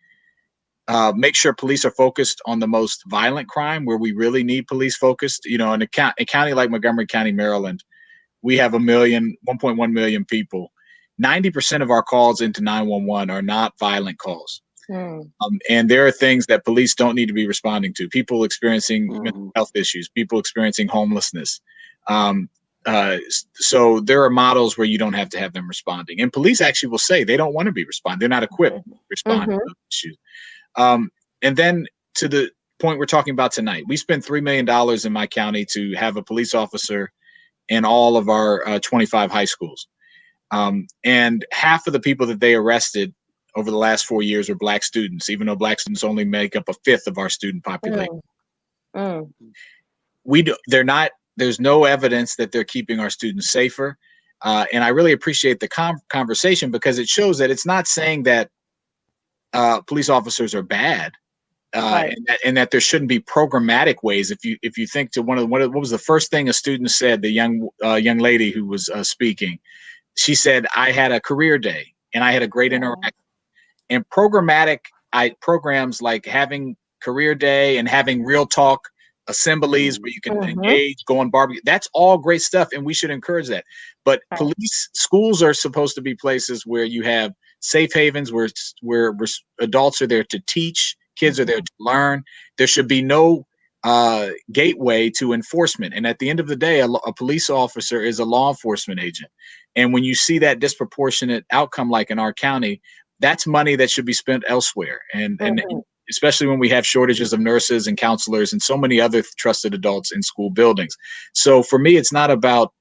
make sure police are focused on the most violent crime, where we really need police focused? In a county like Montgomery County, Maryland, we have 1.1 million people. 90% of our calls into 911 are not violent calls. And there are things that police don't need to be responding to. People experiencing mental health issues, people experiencing homelessness. So there are models where you don't have to have them responding. And police actually will say they don't want to be responding. They're not equipped to respond to those issues. And then to the point we're talking about tonight, we spend $3 million in my county to have a police officer in all of our 25 high schools. And half of the people that they arrested over the last 4 years are Black students, even though Black students only make up a fifth of our student population. There's no evidence that they're keeping our students safer. And I really appreciate the conversation, because it shows that it's not saying that police officers are bad. And that there shouldn't be programmatic ways. If you think to what was the first thing a student said, the young lady who was speaking, she said, I had a career day and I had a great interaction. And programmatic programs like having career day and having real talk assemblies where you can engage, go on barbecue, that's all great stuff, and we should encourage that. But schools are supposed to be places where you have safe havens, where adults are there to teach, kids are there to learn. There should be no gateway to enforcement. And at the end of the day, a police officer is a law enforcement agent. And when you see that disproportionate outcome, like in our county, that's money that should be spent elsewhere. And especially when we have shortages of nurses and counselors and so many other trusted adults in school buildings. So for me, it's not about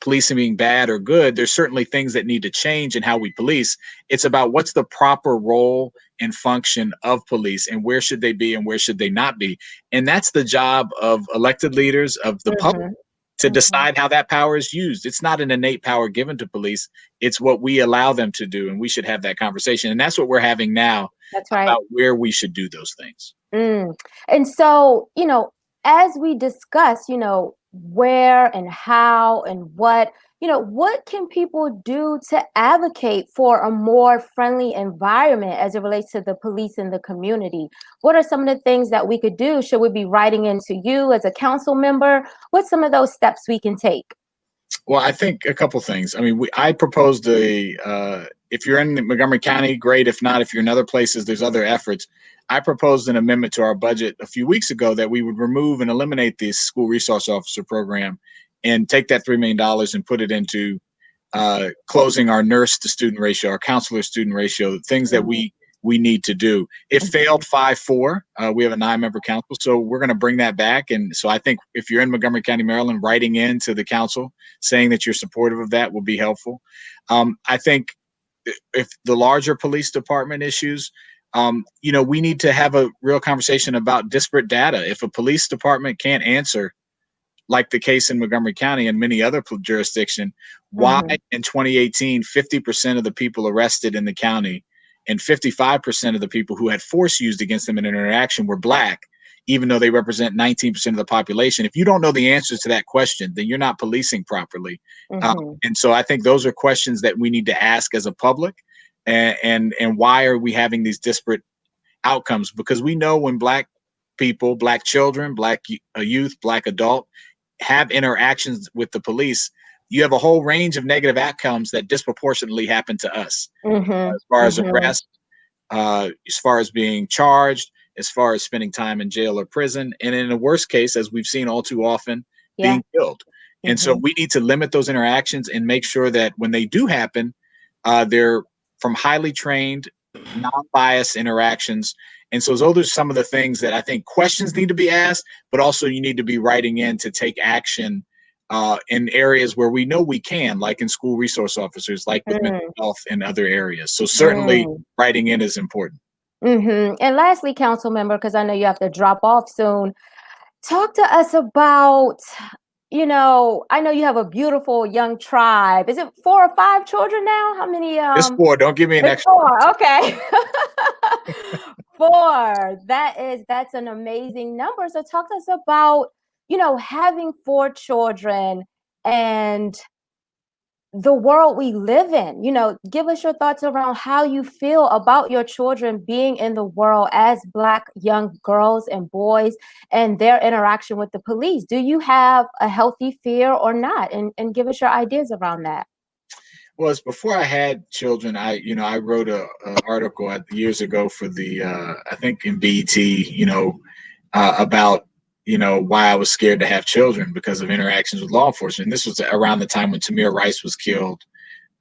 policing being bad or good. There's certainly things that need to change in how we police. It's about what's the proper role and function of police, and where should they be and where should they not be. And that's the job of elected leaders, of the public, to decide how that power is used. It's not an innate power given to police. It's what we allow them to do. And we should have that conversation. And that's what we're having now. That's right. About where we should do those things. And so, as we discuss, where and how and what can people do to advocate for a more friendly environment as it relates to the police in the community? What are some of the things that we could do? Should we be writing into you as a council member? What's some of those steps we can take? Well, I think a couple things. I mean, I proposed if you're in Montgomery County, great. If not, if you're in other places, there's other efforts. I proposed an amendment to our budget a few weeks ago that we would remove and eliminate this school resource officer program and take that $3 million and put it into closing our nurse to student ratio, our counselor student ratio, things that we need to do. It failed 5-4. We have a 9-member council, so we're going to bring that back. And so I think if you're in Montgomery County, Maryland, writing into the council saying that you're supportive of that will be helpful. I think if the larger police department issues, we need to have a real conversation about disparate data. If a police department can't answer, like the case in Montgomery County and many other jurisdictions, why in 2018, 50% of the people arrested in the county and 55% of the people who had force used against them in an interaction were Black, even though they represent 19% of the population? If you don't know the answers to that question, then you're not policing properly. And so I think those are questions that we need to ask as a public. And why are we having these disparate outcomes? Because we know when Black people, Black children, Black youth, Black adult have interactions with the police, you have a whole range of negative outcomes that disproportionately happen to us, as far as arrest, as far as being charged, as far as spending time in jail or prison, and in the worst case, as we've seen all too often, being killed. And so we need to limit those interactions and make sure that when they do happen, they're from highly trained, non-biased interactions. And so those are some of the things that I think questions need to be asked, but also you need to be writing in to take action in areas where we know we can, like in school resource officers, like with mental health and other areas. So certainly writing in is important. And lastly, council member, because I know you have to drop off soon, talk to us about, I know you have a beautiful young tribe. Is it 4 or 5 children now? How many? It's 4. Don't give me an extra. 4. Okay. 4. That's an amazing number. So talk to us about, having 4 children and the world we live in. Give us your thoughts around how you feel about your children being in the world as Black young girls and boys and their interaction with the police. Do you have a healthy fear or not? And give us your ideas around that. was before I had children. I wrote a article years ago for the I think in BET, about why I was scared to have children because of interactions with law enforcement. And this was around the time when Tamir Rice was killed.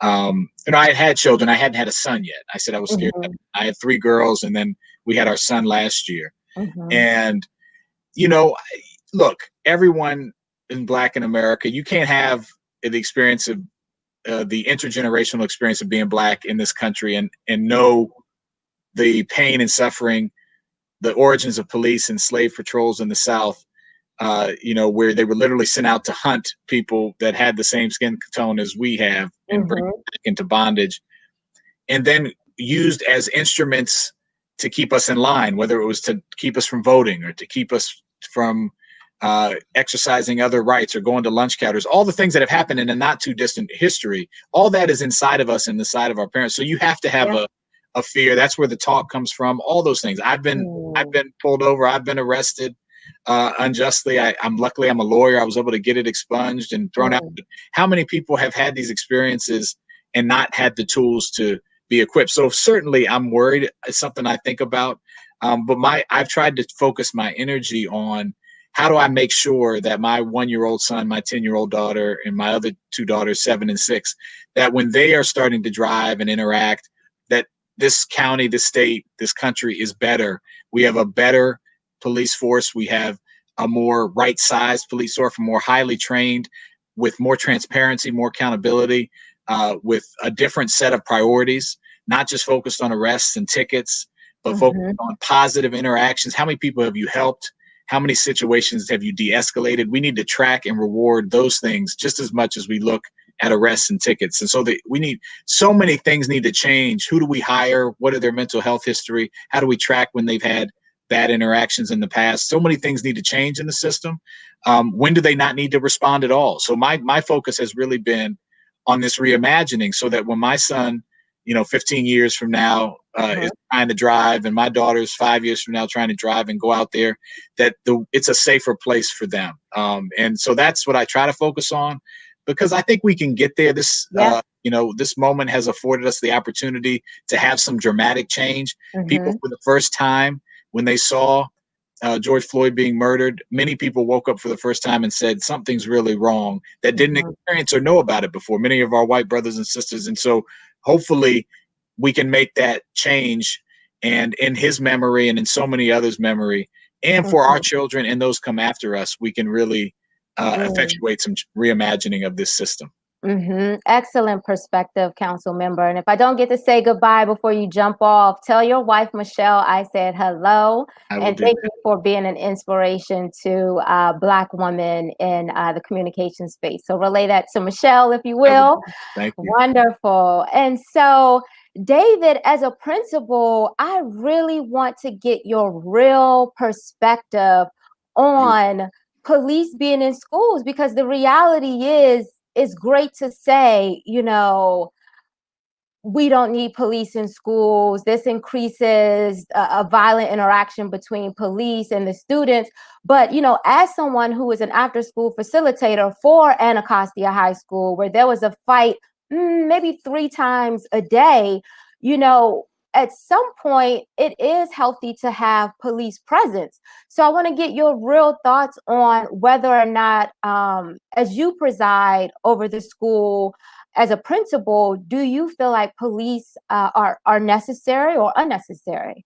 I had children. I hadn't had a son yet. I said I was scared. Mhm. I had 3 girls, and then we had our son last year. Mhm. And look, everyone in Black in America, you can't have the experience of the intergenerational experience of being Black in this country and know the pain and suffering, the origins of police and slave patrols in the South, where they were literally sent out to hunt people that had the same skin tone as we have and bring them back into bondage, and then used as instruments to keep us in line, whether it was to keep us from voting or to keep us from exercising other rights or going to lunch counters. All the things that have happened in a not too distant history, all that is inside of us and the side of our parents. So you have to have a fear. That's where the talk comes from. All those things. I've been pulled over. I've been arrested unjustly. I'm luckily I'm a lawyer. I was able to get it expunged and thrown out. How many people have had these experiences and not had the tools to be equipped? So certainly I'm worried. It's something I think about. But I've tried to focus my energy on how do I make sure that my 1-year-old son, my 10-year-old daughter, and my other 2 daughters, 7 and 6, that when they are starting to drive and interact, that this county, this state, this country is better. We have a better police force. We have a more right-sized police force, more highly trained, with more transparency, more accountability, with a different set of priorities, not just focused on arrests and tickets, but focused on positive interactions. How many people have you helped? How many situations have you de-escalated? We need to track and reward those things just as much as we look at arrests and tickets. And so so many things need to change. Who do we hire? What are their mental health history? How do we track when they've had bad interactions in the past? So many things need to change in the system. When do they not need to respond at all? So my focus has really been on this reimagining, so that when my son, 15 years from now is trying to drive, and my daughter's 5 years from now trying to drive and go out there, that it's a safer place for them. And so that's what I try to focus on, because I think we can get there. This moment has afforded us the opportunity to have some dramatic change. People, for the first time, when they saw George Floyd being murdered, many people woke up for the first time and said something's really wrong, that didn't experience or know about it before, many of our white brothers and sisters. And so hopefully we can make that change, and in his memory and in so many others' memory, and for our children and those come after us, we can really effectuate some reimagining of this system. Excellent perspective, council member. And if I don't get to say goodbye before you jump off, tell your wife, Michelle, I said hello. And thank you for being an inspiration to Black women in the communication space. So relay that to Michelle, if you will. Thank you. Wonderful. And so, David, as a principal, I really want to get your real perspective on police being in schools, because the reality is, it's great to say, we don't need police in schools. This increases a violent interaction between police and the students. But, as someone who is an after-school facilitator for Anacostia High School, where there was a fight maybe 3 times a day, at some point, it is healthy to have police presence. So I want to get your real thoughts on whether or not, as you preside over the school as a principal, do you feel like police are necessary or unnecessary?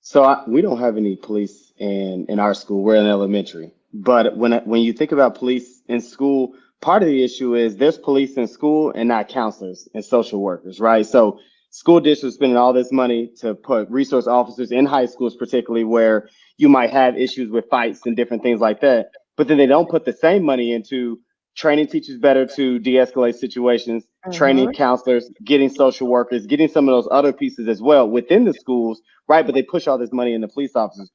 So we don't have any police in our school. We're in elementary. But when you think about police in school, part of the issue is there's police in school and not counselors and social workers, right? So school districts spending all this money to put resource officers in high schools, particularly where you might have issues with fights and different things like that. But then they don't put the same money into training teachers better to de-escalate situations, training counselors, getting social workers, getting some of those other pieces as well within the schools, right? But they push all this money into police officers,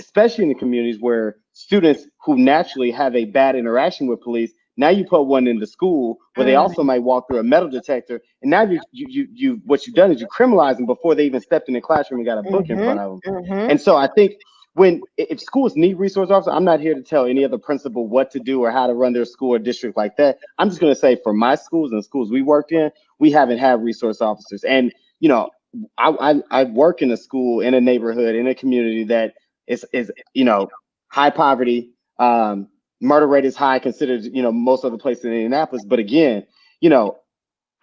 especially in the communities where students who naturally have a bad interaction with police. Now you put one in the school where they also might walk through a metal detector, and now what you've done is you criminalize them before they even stepped in the classroom and got a book in front of them. And so I think if schools need resource officers, I'm not here to tell any other principal what to do or how to run their school or district like that. I'm just going to say for my schools and schools we worked in, we haven't had resource officers. And, you know, I work in a school, in a neighborhood, in a community that is you know, high poverty, murder rate is high considered, you know, most other places in Indianapolis. But again, you know,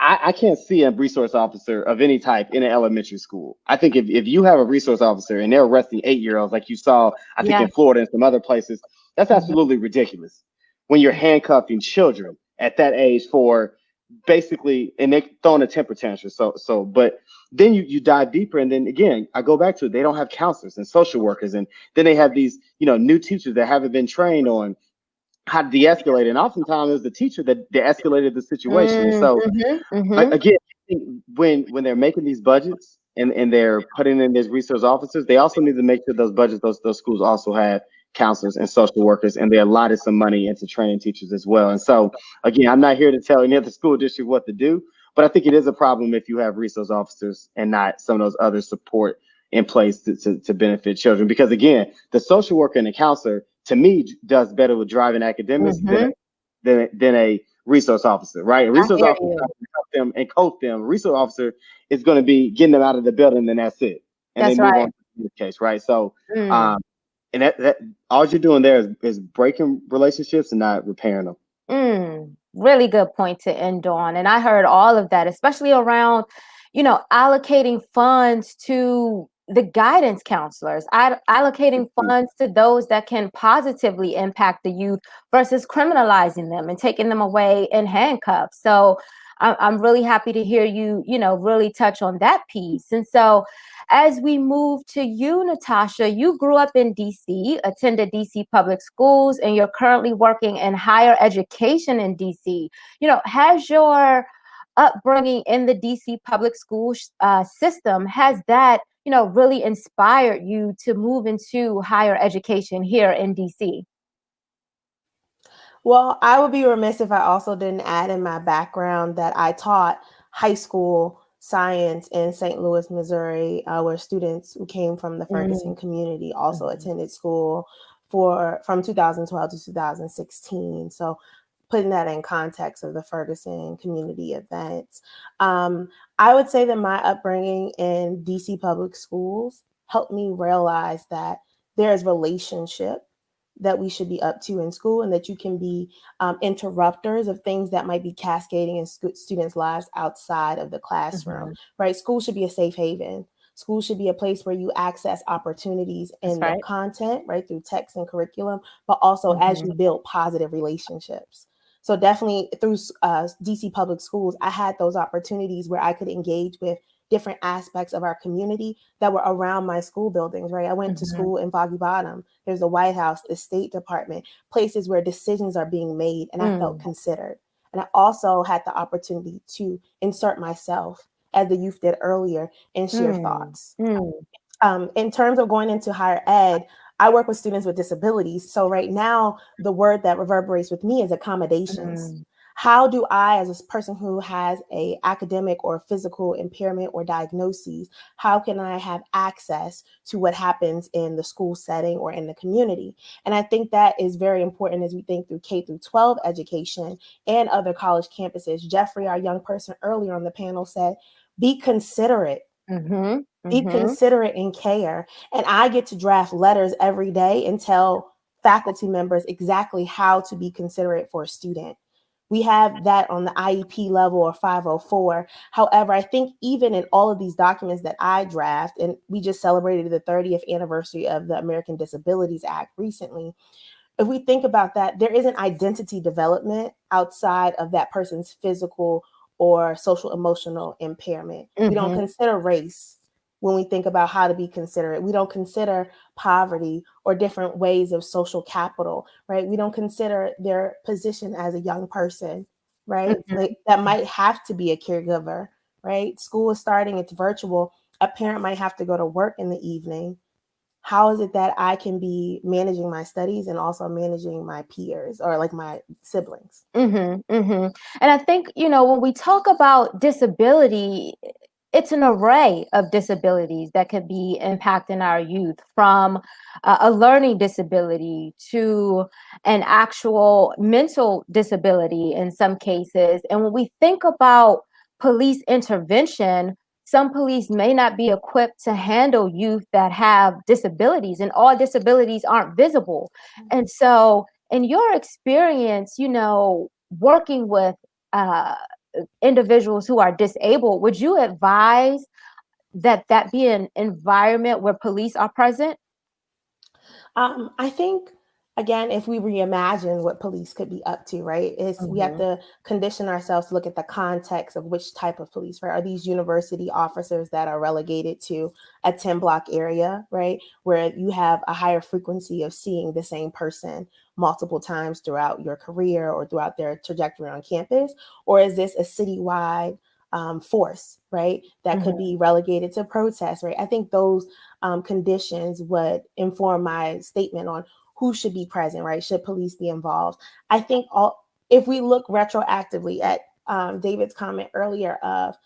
I can't see a resource officer of any type in an elementary school. I think if you have a resource officer and they're arresting 8-year-olds like you saw, I think in Florida and some other places, that's absolutely ridiculous. When you're handcuffing children at that age for basically, and they're throwing a temper tantrum. But then you dive deeper, and then again, I go back to it. They don't have counselors and social workers, and then they have these, you know, new teachers that haven't been trained on how to de-escalate, and oftentimes it's the teacher that de-escalated the situation. And so again, I think when they're making these budgets and they're putting in these resource officers, they also need to make sure those budgets, those schools also have counselors and social workers, and they allotted some money into training teachers as well. And so again, I'm not here to tell any other school district what to do, but I think it is a problem if you have resource officers and not some of those other support in place to benefit children. Because again, the social worker and the counselor, to me, does better with driving academics than a resource officer, right? A resource officer can help them and coach them. A resource officer is going to be getting them out of the building, and that's it. And they move on to the case, right? So, and that all you're doing there is breaking relationships and not repairing them. Really good point to end on. And I heard all of that, especially around, you know, allocating funds to the guidance counselors, allocating funds to those that can positively impact the youth versus criminalizing them and taking them away in handcuffs. So I'm really happy to hear you, you know, really touch on that piece. And so as we move to you, Natasha, you grew up in DC, attended DC public schools, and you're currently working in higher education in DC. You know, has your upbringing in the DC public school system, has that, you know, really inspired you to move into higher education here in DC? Well, I would be remiss if I also didn't add in my background that I taught high school science in St. Louis, Missouri, where students who came from the Ferguson community also attended school from 2012 to 2016. So putting that in context of the Ferguson community events, I would say that my upbringing in DC public schools helped me realize that there is relationship that we should be up to in school, and that you can be interrupters of things that might be cascading in students' lives outside of the classroom, right? School should be a safe haven. School should be a place where you access opportunities in the content, right, through text and curriculum, but also as you build positive relationships. So definitely through DC public schools, I had those opportunities where I could engage with different aspects of our community that were around my school buildings, right? I went to school in Foggy Bottom. There's the White House, the State Department, places where decisions are being made, and I felt considered. And I also had the opportunity to insert myself, as the youth did earlier, and share thoughts. In terms of going into higher ed, I work with students with disabilities. So right now, the word that reverberates with me is accommodations. How do I, as a person who has a academic or physical impairment or diagnoses, how can I have access to what happens in the school setting or in the community? And I think that is very important as we think through K through 12 education and other college campuses. Jeffrey, our young person earlier on the panel, said, be considerate. Be considerate and care. And I get to draft letters every day and tell faculty members exactly how to be considerate for a student. We have that on the IEP level or 504. However, I think even in all of these documents that I draft, and we just celebrated the 30th anniversary of the American Disabilities Act recently, if we think about that, there is an identity development outside of that person's physical or social emotional impairment. We don't consider race when we think about how to be considerate. We don't consider poverty or different ways of social capital, right? We don't consider their position as a young person, right? Like, that might have to be a caregiver, right? School is starting, it's virtual. A parent might have to go to work in the evening. How is it that I can be managing my studies and also managing my peers or like my siblings? And I think, you know, when we talk about disability, it's an array of disabilities that could be impacting our youth, from a learning disability to an actual mental disability in some cases. And when we think about police intervention, some police may not be equipped to handle youth that have disabilities, and all disabilities aren't visible. And so in your experience, working with individuals who are disabled, would you advise that be an environment where police are present? I think, again, if we reimagine what police could be up to, right, we have to condition ourselves to look at the context of which type of police, right? Are these university officers that are relegated to a 10-block area, right, where you have a higher frequency of seeing the same person multiple times throughout your career or throughout their trajectory on campus? Or is this a citywide force, right, that could be relegated to protest, right? I think those conditions would inform my statement on who should be present, right? Should police be involved? I think if we look retroactively at David's comment earlier of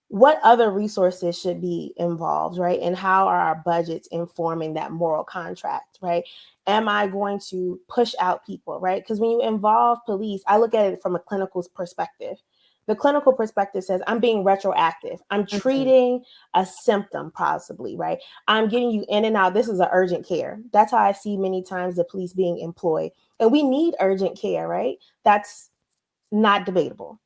what other resources should be involved, right? And how are our budgets informing that moral contract, right? Am I going to push out people, right? Because when you involve police, I look at it from a clinical perspective. The clinical perspective says I'm being retroactive. I'm treating a symptom possibly, right? I'm getting you in and out. This is an urgent care. That's how I see many times the police being employed. And we need urgent care, right? That's not debatable.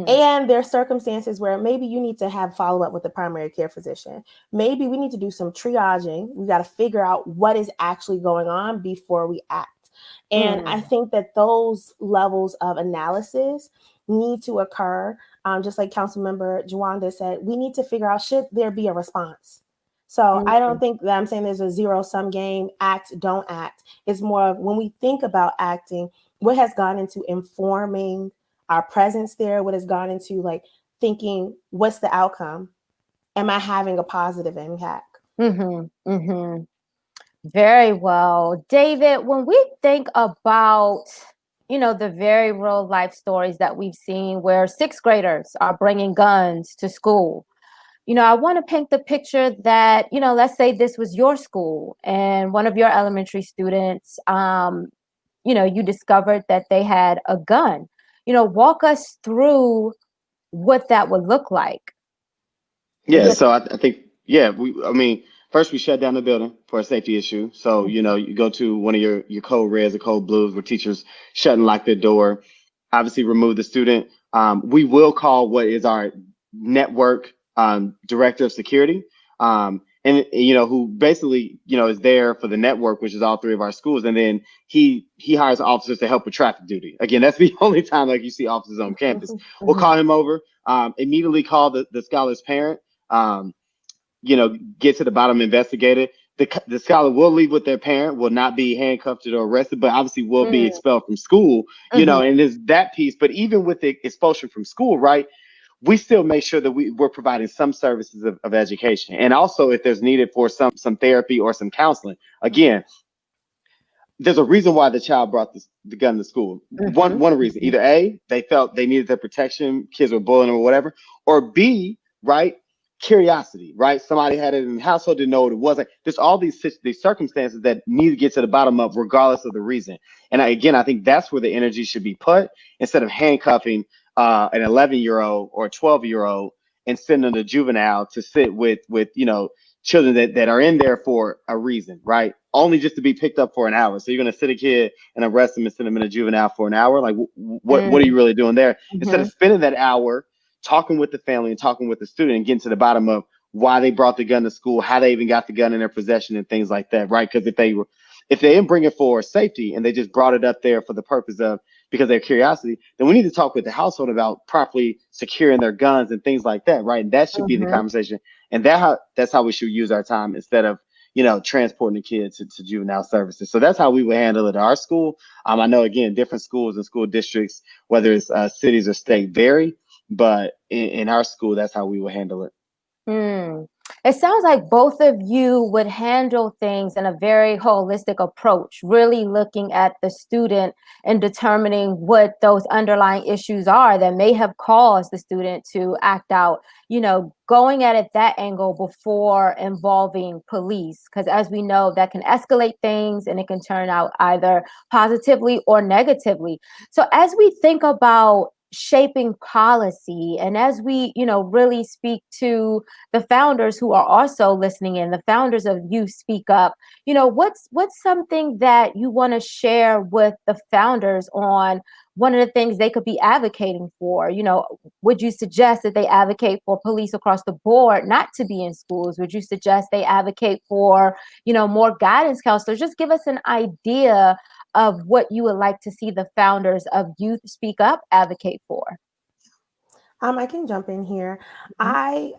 And there are circumstances where maybe you need to have follow-up with the primary care physician. Maybe we need to do some triaging. We got to figure out what is actually going on before we act. And I think that those levels of analysis need to occur. Just like Councilmember Jawanda said, we need to figure out, should there be a response? So I don't think that I'm saying there's a zero-sum game, act, don't act. It's more of, when we think about acting, what has gone into informing our presence there, what has gone into like thinking, what's the outcome? Am I having a positive impact? Very well. David, when we think about, the very real life stories that we've seen where sixth graders are bringing guns to school, I want to paint the picture that, let's say this was your school and one of your elementary students, you discovered that they had a gun. Walk us through what that would look like. Yeah, so I think, first we shut down the building for a safety issue. So, you go to one of your code reds or code blues where teachers shut and lock their door, obviously remove the student. We will call what is our network director of security. And who basically, is there for the network, which is all three of our schools. And then he hires officers to help with traffic duty. Again, that's the only time you see officers on campus. We'll call him over, immediately call the scholar's parent, get to the bottom, investigate it. The scholar will leave with their parent, will not be handcuffed or arrested, but obviously will be expelled from school, and there's that piece. But even with the expulsion from school, right, we still make sure that we're providing some services of education. And also if there's needed for some therapy or some counseling, again, there's a reason why the child brought the gun to school. One reason, either A, they felt they needed their protection, kids were bullying them or whatever, or B, right, curiosity, right? Somebody had it in the household, didn't know what it was. Like, there's all these circumstances that need to get to the bottom of, regardless of the reason. And I think that's where the energy should be put, instead of handcuffing an 11-year-old or a 12-year-old and sending them to juvenile to sit with children that are in there for a reason, right? Only just to be picked up for an hour. So you're going to sit a kid and arrest them and send them in a juvenile for an hour? Like, what are you really doing there? Instead of spending that hour talking with the family and talking with the student and getting to the bottom of why they brought the gun to school, how they even got the gun in their possession and things like that, right? Because if they didn't bring it for safety and they just brought it up there for the purpose of, because of their curiosity, then we need to talk with the household about properly securing their guns and things like that, right? And that should be the conversation. And that's how we should use our time, instead of, transporting the kids to juvenile services. So that's how we would handle it at our school. I know, again, different schools and school districts, whether it's cities or state, vary, but in our school, that's how we would handle it. It sounds like both of you would handle things in a very holistic approach, really looking at the student and determining what those underlying issues are that may have caused the student to act out, going at it that angle before involving police. Because as we know, that can escalate things and it can turn out either positively or negatively. So as we think about shaping policy, and as we really speak to the founders who are also listening in, the founders of Youth Speak Up, what's something that you want to share with the founders on one of the things they could be advocating for? Would you suggest that they advocate for police across the board not to be in schools? Would you suggest they advocate for more guidance counselors? Just give us an idea of what you would like to see the founders of Youth Speak Up advocate for. I can jump in here. I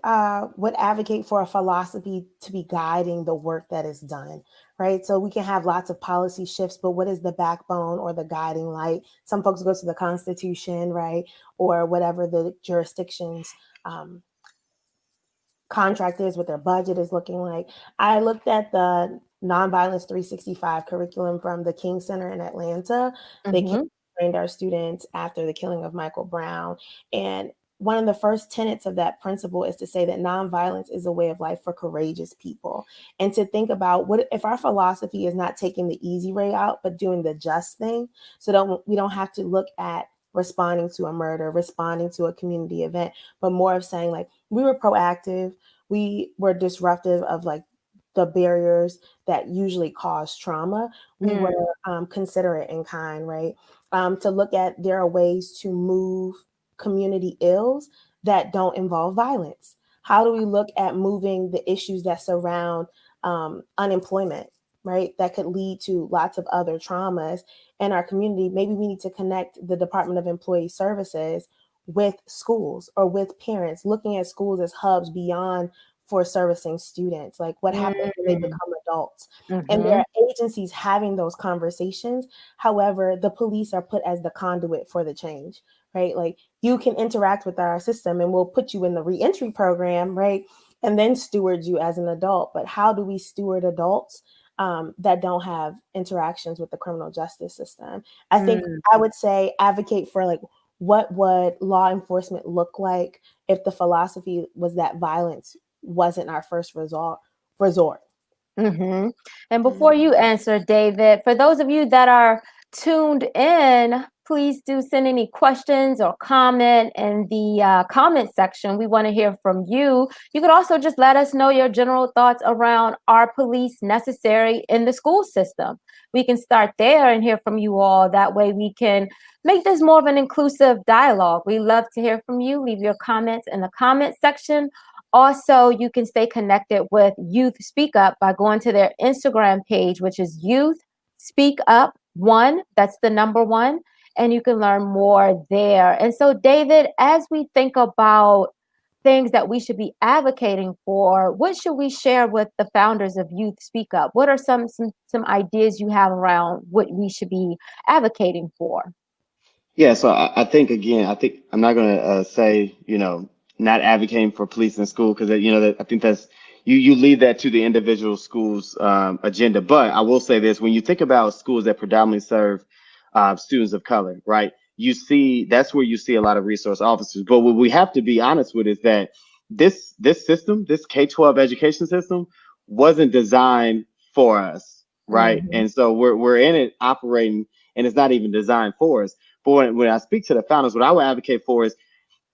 would advocate for a philosophy to be guiding the work that is done, right? So we can have lots of policy shifts, but what is the backbone or the guiding light? Some folks go to the Constitution, right? Or whatever the jurisdiction's contract is, what their budget is looking like. I looked at the Nonviolence 365 curriculum from the King Center in Atlanta. They trained our students after the killing of Michael Brown. And one of the first tenets of that principle is to say that nonviolence is a way of life for courageous people. And to think about what if our philosophy is not taking the easy way out, but doing the just thing, so that we don't have to look at responding to a murder, responding to a community event, but more of saying like, we were proactive, we were disruptive of like the barriers that usually cause trauma. We were considerate and kind, right? To look at there are ways to move community ills that don't involve violence. How do we look at moving the issues that surround unemployment, right? That could lead to lots of other traumas in our community. Maybe we need to connect the Department of Employee Services with schools or with parents, looking at schools as hubs beyond for servicing students. Like what happens when they become adults? And there are agencies having those conversations. However, the police are put as the conduit for the change, right? Like you can interact with our system and we'll put you in the reentry program, right? And then steward you as an adult. But how do we steward adults that don't have interactions with the criminal justice system? I think I would say advocate for like, what would law enforcement look like if the philosophy was that violence wasn't our first resort? And before you answer, David, for those of you that are tuned in, please do send any questions or comment in the comment section. We want to hear from you. You could also just let us know your general thoughts around, are police necessary in the school system? We can start there and hear from you all. That way we can make this more of an inclusive dialogue. We love to hear from you. Leave your comments in the comment section. Also, you can stay connected with Youth Speak Up by going to their Instagram page, which is Youth Speak Up 1. That's the number 1. And you can learn more there. And so, David, as we think about things that we should be advocating for, what should we share with the founders of Youth Speak Up? What are some ideas you have around what we should be advocating for? Yeah, so I think I'm not going to say, not advocating for police in school, because I think that's you leave that to the individual school's agenda. But I will say this: when you think about schools that predominantly serve students of color, right? That's where you see a lot of resource officers. But what we have to be honest with is that this system, this K-12 education system, wasn't designed for us, right? And so we're in it operating, and it's not even designed for us. But when I speak to the founders, what I would advocate for is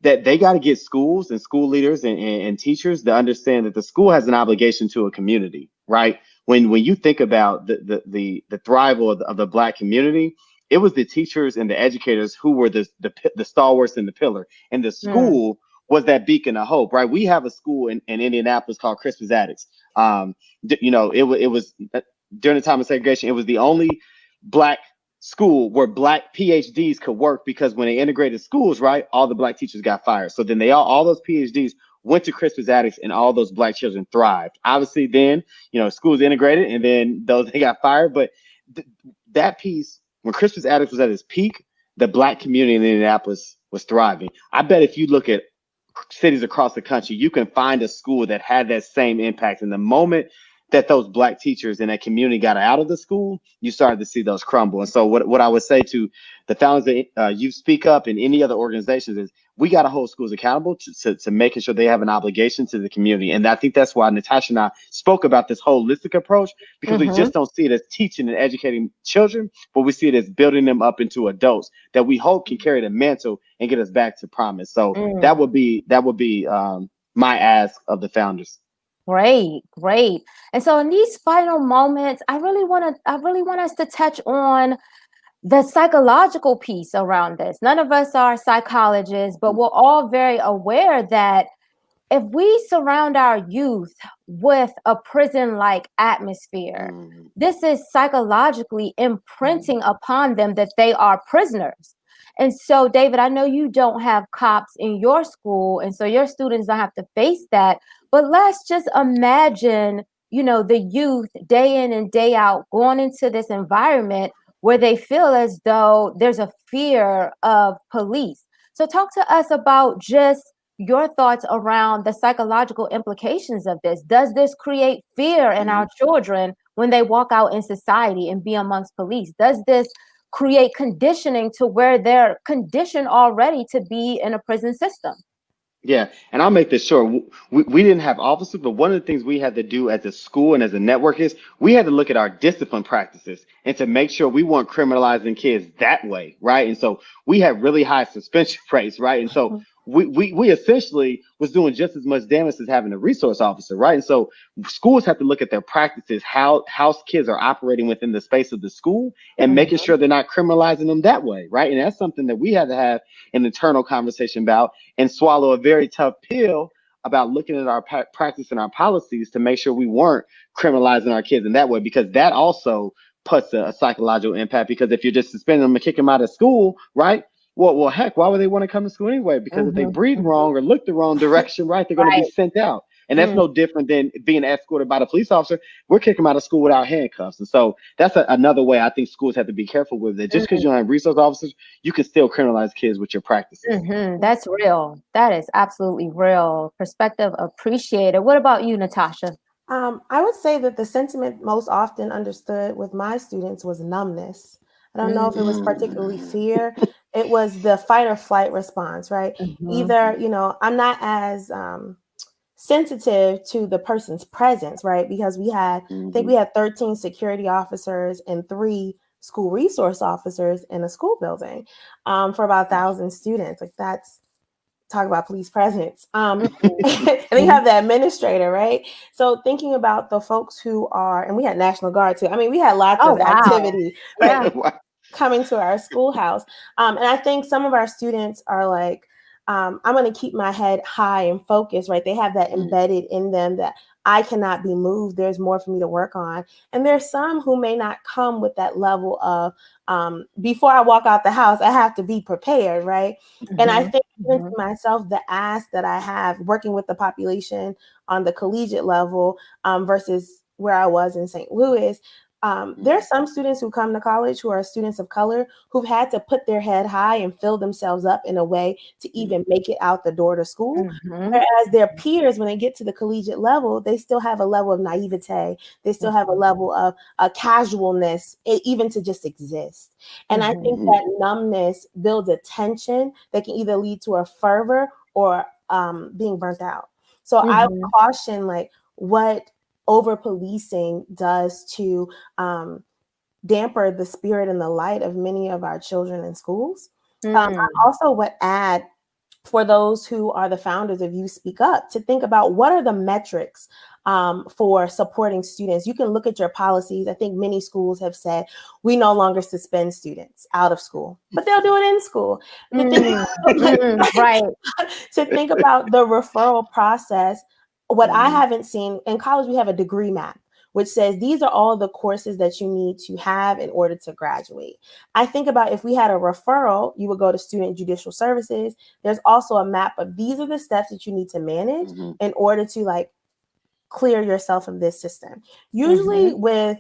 that they got to get schools and school leaders and teachers to understand that the school has an obligation to a community, right? When you think about the thrival of the Black community, it was the teachers and the educators who were the stalwarts and the pillar, and the school was that beacon of hope, right? We have a school in Indianapolis called Crispus Attucks. It was during the time of segregation, it was the only Black school where Black PhDs could work, because when they integrated schools, right, all the Black teachers got fired. So then all those PhDs went to Crispus Attucks, and all those Black children thrived. Obviously, then schools integrated, and then they got fired. But that piece, when Crispus Attucks was at its peak, the Black community in Indianapolis was thriving. I bet if you look at cities across the country, you can find a school that had that same impact. And the moment that those Black teachers in that community got out of the school, you started to see those crumble. And so what I would say to the founders of Youth Speak Up and any other organizations is we got to hold schools accountable to making sure they have an obligation to the community. And I think that's why Natasha and I spoke about this holistic approach, because we just don't see it as teaching and educating children, but we see it as building them up into adults that we hope can carry the mantle and get us back to promise. So that would be my ask of the founders. Great. And so in these final moments, I really want us to touch on the psychological piece around this. None of us are psychologists, but we're all very aware that if we surround our youth with a prison-like atmosphere, this is psychologically imprinting upon them that they are prisoners. And so, David, I know you don't have cops in your school, and so your students don't have to face that. But let's just imagine, the youth day in and day out going into this environment where they feel as though there's a fear of police. So talk to us about just your thoughts around the psychological implications of this. Does this create fear in our children when they walk out in society and be amongst police? Does this create conditioning to where they're conditioned already to be in a prison system? Yeah, and I'll make this short. We didn't have officers, but one of the things we had to do as a school and as a network is we had to look at our discipline practices and to make sure we weren't criminalizing kids that way, right? And so we had really high suspension rates, right? And so we essentially was doing just as much damage as having a resource officer, right? And so schools have to look at their practices, how kids are operating within the space of the school and making sure they're not criminalizing them that way, right? And that's something that we had to have an internal conversation about and swallow a very tough pill about looking at our practice and our policies to make sure we weren't criminalizing our kids in that way, because that also puts a psychological impact. Because if you're just suspending them and kicking them out of school, right? Well, heck, why would they want to come to school anyway? Because if they breathe wrong or look the wrong direction, right, they're going to be sent out. And that's no different than being escorted by the police officer. We're kicking them out of school without handcuffs. And so that's another way I think schools have to be careful with it. Just because you don't have resource officers, you can still criminalize kids with your practices. That's real. That is absolutely real. Perspective appreciated. What about you, Natasha? I would say that the sentiment most often understood with my students was numbness. I don't know if it was particularly fear. It was the fight or flight response, right? Either, I'm not as sensitive to the person's presence, right? Because I think we had 13 security officers and 3 school resource officers in a school building for about 1,000 students. Like talk about police presence. And then you have the administrator, right? So thinking about the folks who are, and we had National Guard too. I mean, we had lots of activity, right? Coming to our schoolhouse. And I think some of our students are like, I'm going to keep my head high and focused, right? They have that embedded in them that I cannot be moved. There's more for me to work on. And there's some who may not come with that level of, before I walk out the house, I have to be prepared, right? And I think even to myself, the ask that I have working with the population on the collegiate level versus where I was in St. Louis, there are some students who come to college who are students of color who've had to put their head high and fill themselves up in a way to even make it out the door to school. Whereas their peers, when they get to the collegiate level, they still have a level of naivete. They still have a level of casualness, even to just exist. And I think that numbness builds a tension that can either lead to a fervor or being burnt out. So I would caution what over policing does to damper the spirit and the light of many of our children in schools. I also would add, for those who are the founders of Youth Speak Up, to think about what are the metrics for supporting students. You can look at your policies. I think many schools have said we no longer suspend students out of school, but they'll do it in school. Right. To think about the referral process. What I haven't seen in college, we have a degree map, which says these are all the courses that you need to have in order to graduate. I think about if we had a referral, you would go to Student Judicial Services. There's also a map of these are the steps that you need to manage in order to clear yourself of this system. Usually with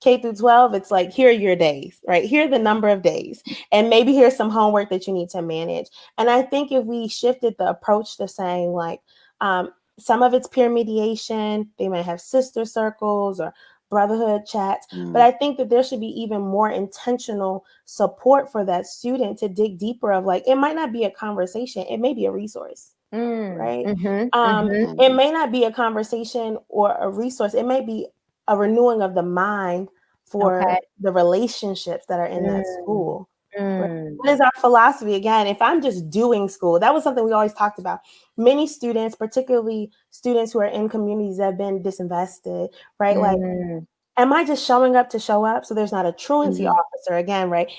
K through 12, it's like, here are your days, right? Here are the number of days. And maybe here's some homework that you need to manage. And I think if we shifted the approach to saying like, some of it's peer mediation, they may have sister circles or brotherhood chats, but I think that there should be even more intentional support for that student to dig deeper of like, it might not be a conversation, it may be a resource. Right? It may not be a conversation or a resource. It may be a renewing of the mind for the relationships that are in that school. Right? What is our philosophy? Again, if I'm just doing school, that was something we always talked about. Many students, particularly students who are in communities that have been disinvested, right? Like, am I just showing up to show up? So there's not a truancy officer again, right?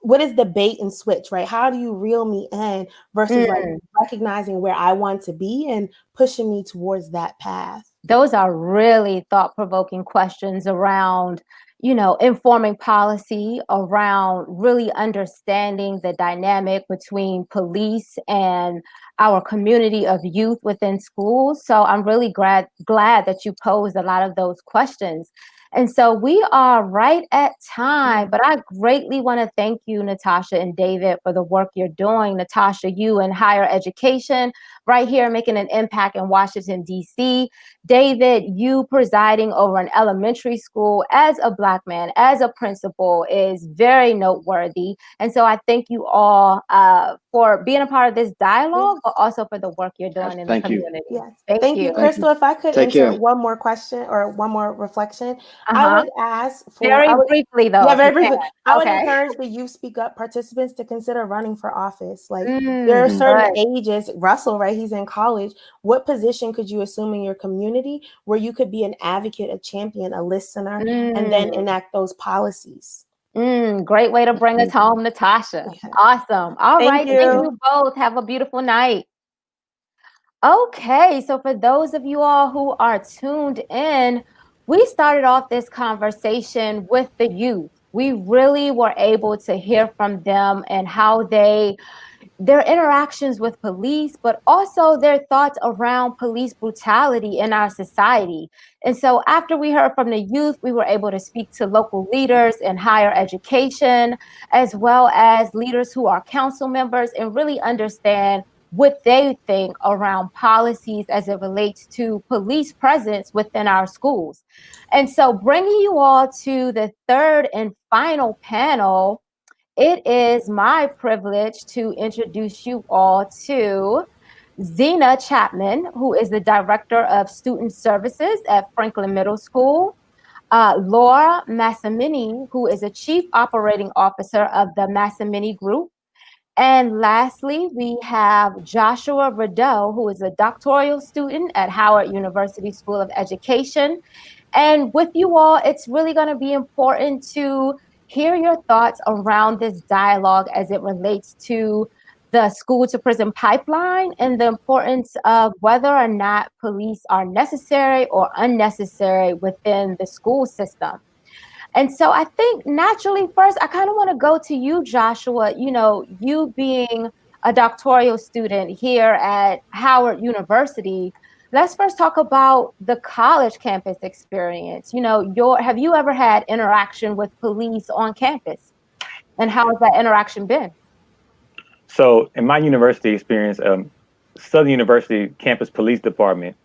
What is the bait and switch, right? How do you reel me in versus like recognizing where I want to be and pushing me towards that path? Those are really thought-provoking questions around, you know, informing policy, around really understanding the dynamic between police and our community of youth within schools. So I'm really glad that you posed a lot of those questions. And so we are right at time, but I greatly want to thank you, Natasha and David, for the work you're doing. Natasha, you in higher education, right here making an impact in Washington, D.C. David, you presiding over an elementary school as a Black man, as a principal, is very noteworthy. And so I thank you all for being a part of this dialogue, but also for the work you're doing in the community. Yes. Thank you, you. Crystal. If I could Take insert care. one more question or one more reflection, I would ask for very briefly though. Yeah, very briefly. I would Okay. encourage the Youth Speak Up participants to consider running for office. Like there are certain ages. Russell, right? He's in college. What position could you assume in your community where you could be an advocate, a champion, a listener, and then enact those policies? Great way to bring us home, Natasha. Awesome. All right. Thank you both. Have a beautiful night. Okay, so for those of you all who are tuned in, we started off this conversation with the youth. We really were able to hear from them and how their interactions with police, but also their thoughts around police brutality in our society. And so after we heard from the youth, we were able to speak to local leaders in higher education, as well as leaders who are council members, and really understand what they think around policies as it relates to police presence within our schools. And so bringing you all to the third and final panel, it is my privilege to introduce you all to Zena Chapman, who is the Director of Student Services at Franklin Middle School, Laura Massimini, who is a Chief Operating Officer of the Massimini Group, and lastly, we have Joshua Rideau, who is a doctoral student at Howard University School of Education. And with you all, it's really going to be important to hear your thoughts around this dialogue as it relates to the school to prison pipeline and the importance of whether or not police are necessary or unnecessary within the school system. And so I think naturally first, I kind of want to go to you, Joshua, you know, you being a doctoral student here at Howard University. Let's first talk about the college campus experience. You know, have you ever had interaction with police on campus? And how has that interaction been? So in my university experience, Southern University Campus Police Department,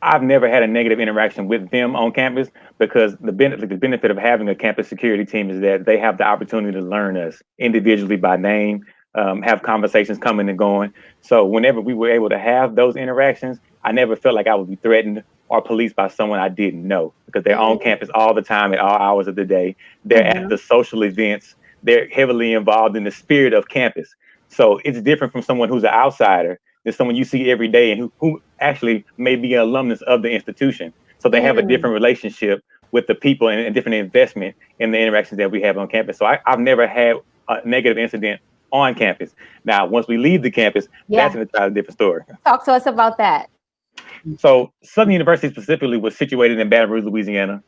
I've never had a negative interaction with them on campus because the benefit of having a campus security team is that they have the opportunity to learn us individually by name, have conversations coming and going. So whenever we were able to have those interactions, I never felt like I would be threatened or policed by someone I didn't know because they're on campus all the time at all hours of the day. They're at the social events. They're heavily involved in the spirit of campus. So it's different from someone who's an outsider. There's someone you see every day and who actually may be an alumnus of the institution. So they have a different relationship with the people and a different investment in the interactions that we have on campus. So I've never had a negative incident on campus. Now, once we leave the campus, that's an entirely different story. Talk to us about that. So Southern University specifically was situated in Baton Rouge, Louisiana.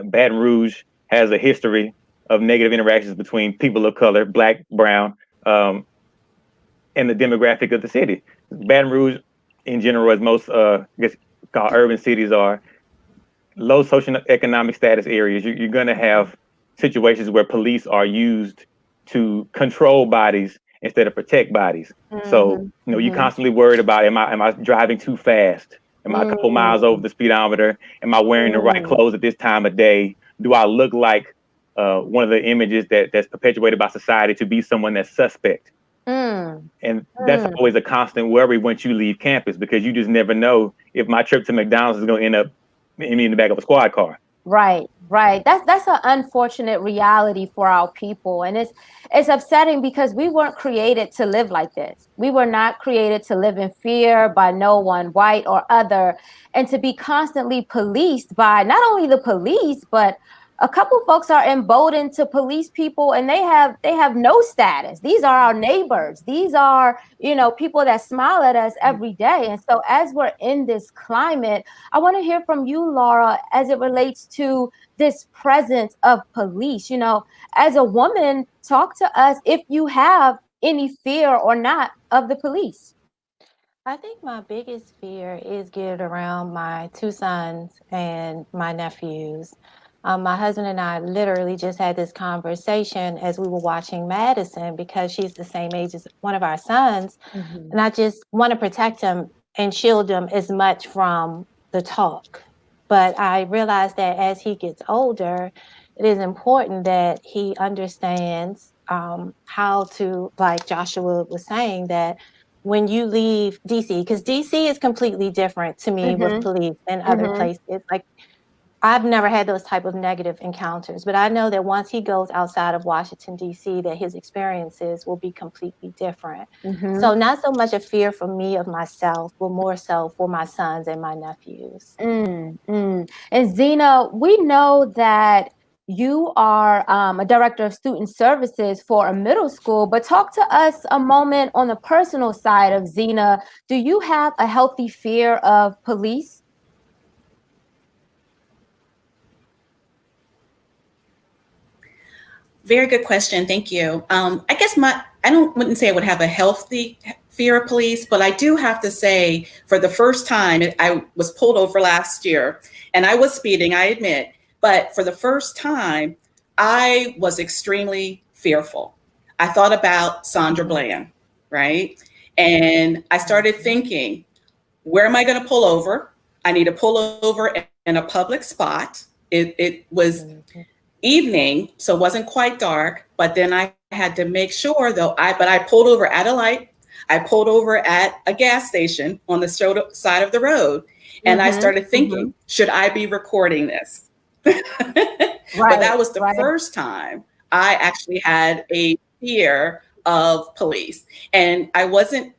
Baton Rouge has a history of negative interactions between people of color, Black, brown, and the demographic of the city. Baton Rouge, in general, as most I guess called urban cities are, low socioeconomic status areas, you're going to have situations where police are used to control bodies instead of protect bodies. So, you're constantly worried about, am I driving too fast? Am I a couple miles over the speedometer? Am I wearing the right clothes at this time of day? Do I look like one of the images that's perpetuated by society to be someone that's suspect? And that's always a constant worry once you leave campus, because you just never know if my trip to McDonald's is going to end up in the back of a squad car. Right. That's an unfortunate reality for our people, and it's upsetting because we weren't created to live like this. We were not created to live in fear by no one, white or other, and to be constantly policed by not only the police, but a couple folks are emboldened to police people, and they have no status. These are our neighbors. These are, people that smile at us every day. And so as we're in this climate, I want to hear from you, Laura, as it relates to this presence of police. As a woman, talk to us if you have any fear or not of the police. I think my biggest fear is geared around my two sons and my nephews. My husband and I literally just had this conversation as we were watching Madison, because she's the same age as one of our sons. And I just want to protect him and shield him as much from the talk. But I realized that as he gets older, it is important that he understands how to, like Joshua was saying, that when you leave DC, because DC is completely different to me with police than other places. Like, I've never had those type of negative encounters, but I know that once he goes outside of Washington, D.C., that his experiences will be completely different. So not so much a fear for me of myself, but more so for my sons and my nephews. And Zena, we know that you are a director of student services for a middle school, but talk to us a moment on the personal side of Zena. Do you have a healthy fear of police? Very good question. Thank you. I guess wouldn't say I would have a healthy fear of police, but I do have to say, for the first time, I was pulled over last year and I was speeding, I admit, but for the first time, I was extremely fearful. I thought about Sandra Bland, right? And I started thinking, where am I going to pull over? I need to pull over in a public spot. It was evening, so it wasn't quite dark, but then I had to make sure though, I pulled over at a light, I pulled over at a gas station on the side of the road, and I started thinking, should I be recording this? But that was the first time I actually had a fear of police. And I was in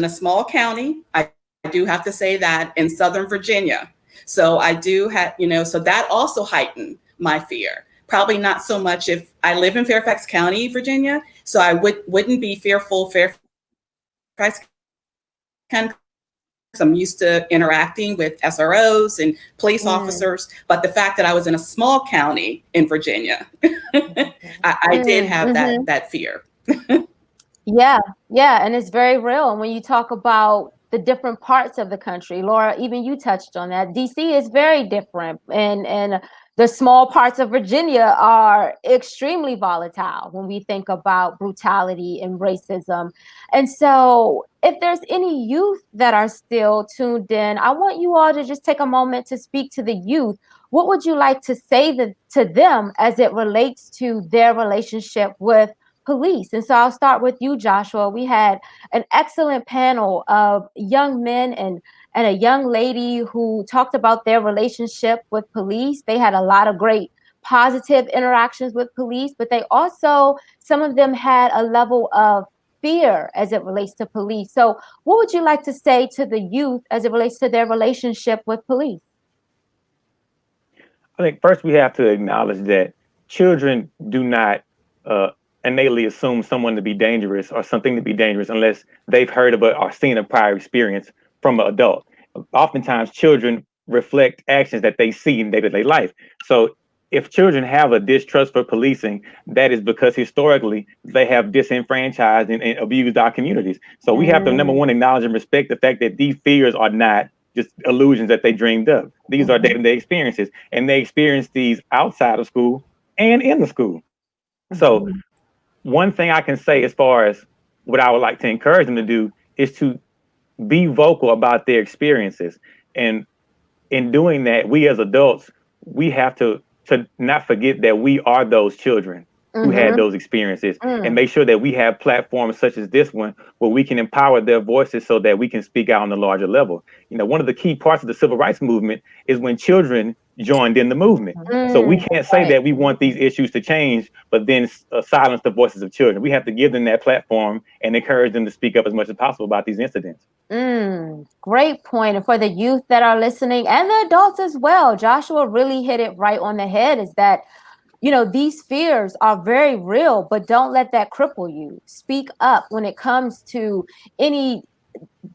a small county, I do have to say that, in Southern Virginia. So I do have, so that also heightened my fear. Probably not so much if I live in Fairfax County, Virginia, so I wouldn't be fearful Fairfax County, because I'm used to interacting with SROs and police officers. But the fact that I was in a small county in Virginia, I did have that fear. Yeah, and it's very real. And when you talk about the different parts of the country, Laura, even you touched on that. DC is very different, and the small parts of Virginia are extremely volatile when we think about brutality and racism. And so if there's any youth that are still tuned in, I want you all to just take a moment to speak to the youth. What would you like to say to them as it relates to their relationship with police? And so I'll start with you, Joshua. We had an excellent panel of young men and a young lady who talked about their relationship with police. They had a lot of great positive interactions with police, but they also, some of them had a level of fear as it relates to police. So what would you like to say to the youth as it relates to their relationship with police? I think first we have to acknowledge that children do not innately assume someone to be dangerous or something to be dangerous unless they've heard of it or seen a prior experience from an adult. Oftentimes, children reflect actions that they see in day-to-day life. So if children have a distrust for policing, that is because historically they have disenfranchised and abused our communities. So we have to, number one, acknowledge and respect the fact that these fears are not just illusions that they dreamed up. These are day-to-day experiences, and they experience these outside of school and in the school. So one thing I can say as far as what I would like to encourage them to do is to be vocal about their experiences. And in doing that, we as adults, we have to not forget that we are those children who had those experiences, and make sure that we have platforms such as this one where we can empower their voices so that we can speak out on a larger level. You know, one of the key parts of the civil rights movement is when children joined in the movement. So we can't say that we want these issues to change, but then silence the voices of children. We have to give them that platform and encourage them to speak up as much as possible about these incidents. Great point. And for the youth that are listening and the adults as well, Joshua really hit it right on the head, is that, you know, these fears are very real, but don't let that cripple you. Speak up when it comes to any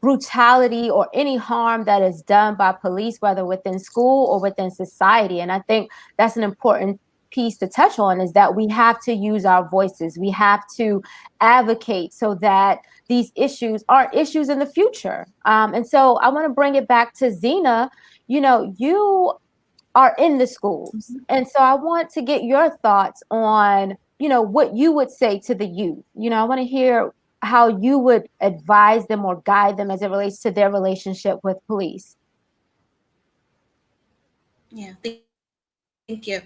brutality or any harm that is done by police, whether within school or within society. And I think that's an important piece to touch on, is that we have to use our voices. We have to advocate so that these issues aren't issues in the future. And so I want to bring it back to Zena. You know, you are in the schools. And so I want to get your thoughts on, you know, what you would say to the youth. You know, I want to hear how you would advise them or guide them as it relates to their relationship with police. Yeah, thank you.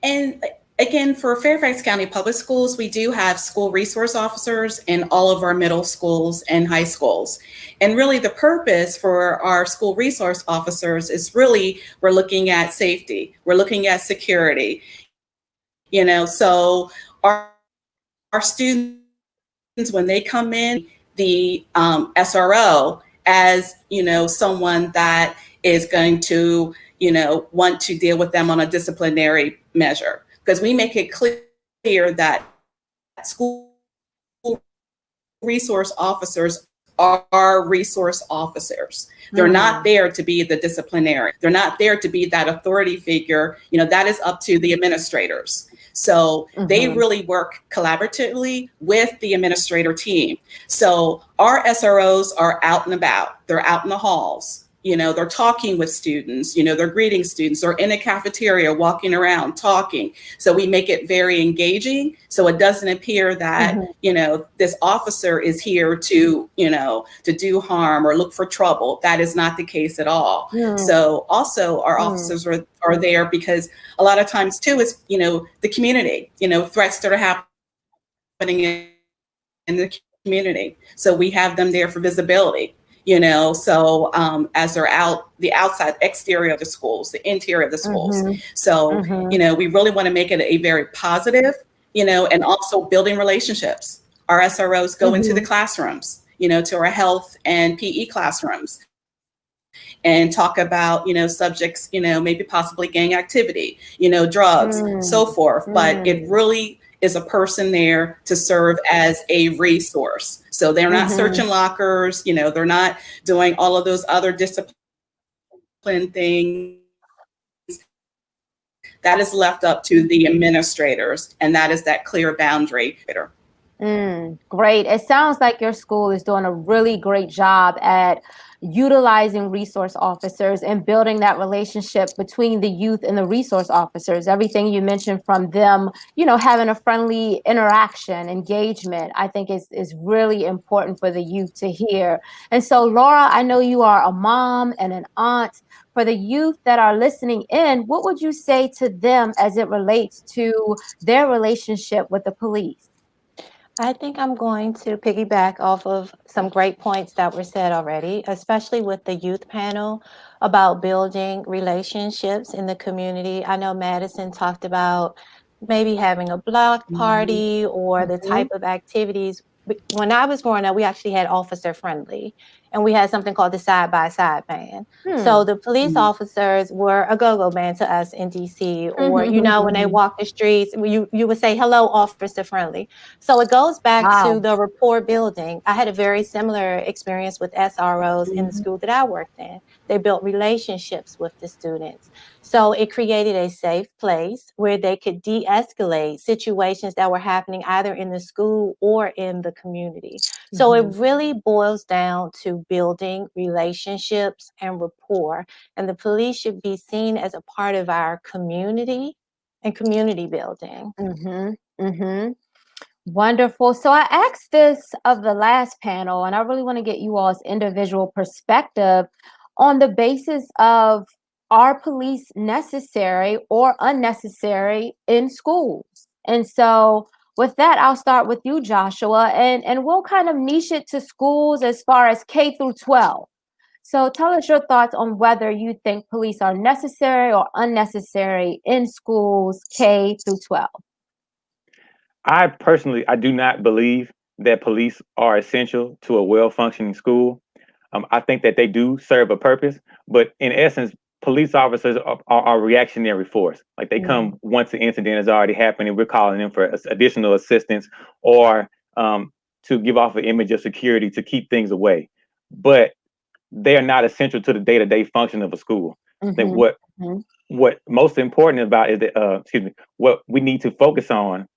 And again, for Fairfax County Public Schools, we do have school resource officers in all of our middle schools and high schools. And really the purpose for our school resource officers is really, we're looking at safety, we're looking at security. You know, so our students, when they come in, the SRO as, you know, someone that is going to, you know, want to deal with them on a disciplinary measure, because we make it clear that school resource officers are resource officers. They're not there to be the disciplinary. They're not there to be that authority figure. You know, that is up to the administrators. So they really work collaboratively with the administrator team. So our SROs are out and about. They're out in the halls. You know, they're talking with students, you know, they're greeting students, or in a cafeteria, walking around, talking. So we make it very engaging. So it doesn't appear that, you know, this officer is here to, you know, to do harm or look for trouble. That is not the case at all. So also our officers are there because a lot of times too, is, you know, the community, you know, threats that are happening in the community. So we have them there for visibility. You know, so as they're out, the outside exterior of the schools, the interior of the schools. So, you know, we really want to make it a very positive, you know, and also building relationships. Our SROs go into the classrooms, you know, to our health and PE classrooms, and talk about, you know, subjects, you know, maybe possibly gang activity, you know, drugs, so forth. But it really is a person there to serve as a resource. So they're not searching lockers, you know, they're not doing all of those other discipline things. That is left up to the administrators, and that is that clear boundary. Great. It sounds like your school is doing a really great job at utilizing resource officers and building that relationship between the youth and the resource officers. Everything you mentioned, from them, you know, having a friendly interaction, engagement, I think is really important for the youth to hear. And so, Laura, I know you are a mom and an aunt. For the youth that are listening in, what would you say to them as it relates to their relationship with the police? I think I'm going to piggyback off of some great points that were said already, especially with the youth panel about building relationships in the community. I know Madison talked about maybe having a block party or the type of activities. When I was growing up, we actually had officer friendly, and we had something called the side-by-side band. So the police officers were a go-go band to us in DC, or, you know, when they walk the streets, you would say, hello, officer friendly. So it goes back to the rapport building. I had a very similar experience with SROs in the school that I worked in. They built relationships with the students. So it created a safe place where they could de-escalate situations that were happening either in the school or in the community. So it really boils down to building relationships and rapport. And the police should be seen as a part of our community and community building. Wonderful. So I asked this of the last panel, and I really want to get you all's individual perspective on the basis of, are police necessary or unnecessary in schools? And so with that, I'll start with you, Joshua, and we'll kind of niche it to schools as far as K through 12. So tell us your thoughts on whether you think police are necessary or unnecessary in schools K through 12. I do not believe that police are essential to a well-functioning school. I think that they do serve a purpose, but in essence, police officers are a reactionary force. Like they come once the incident has already happened and we're calling them for additional assistance or to give off an image of security to keep things away. But they are not essential to the day-to-day function of a school. I think what most important about is that, what we need to focus on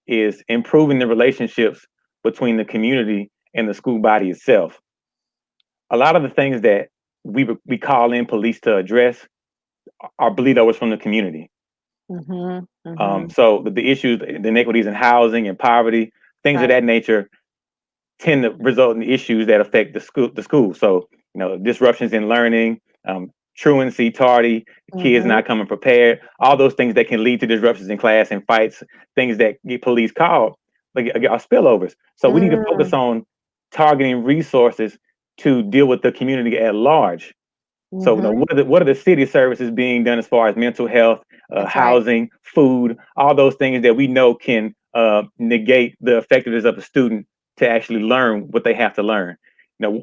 is improving the relationships between the community and the school body itself. A lot of the things that we call in police to address are bleed overs from the community. So the issues, the inequities in housing and poverty, things of that nature tend to result in issues that affect the school. So, disruptions in learning, truancy, tardy, kids not coming prepared, all those things that can lead to disruptions in class and fights, things that get police called, like are spillovers. So we need to focus on targeting resources to deal with the community at large. So what are the city services being done as far as mental health, housing, food, all those things that we know can negate the effectiveness of a student to actually learn what they have to learn.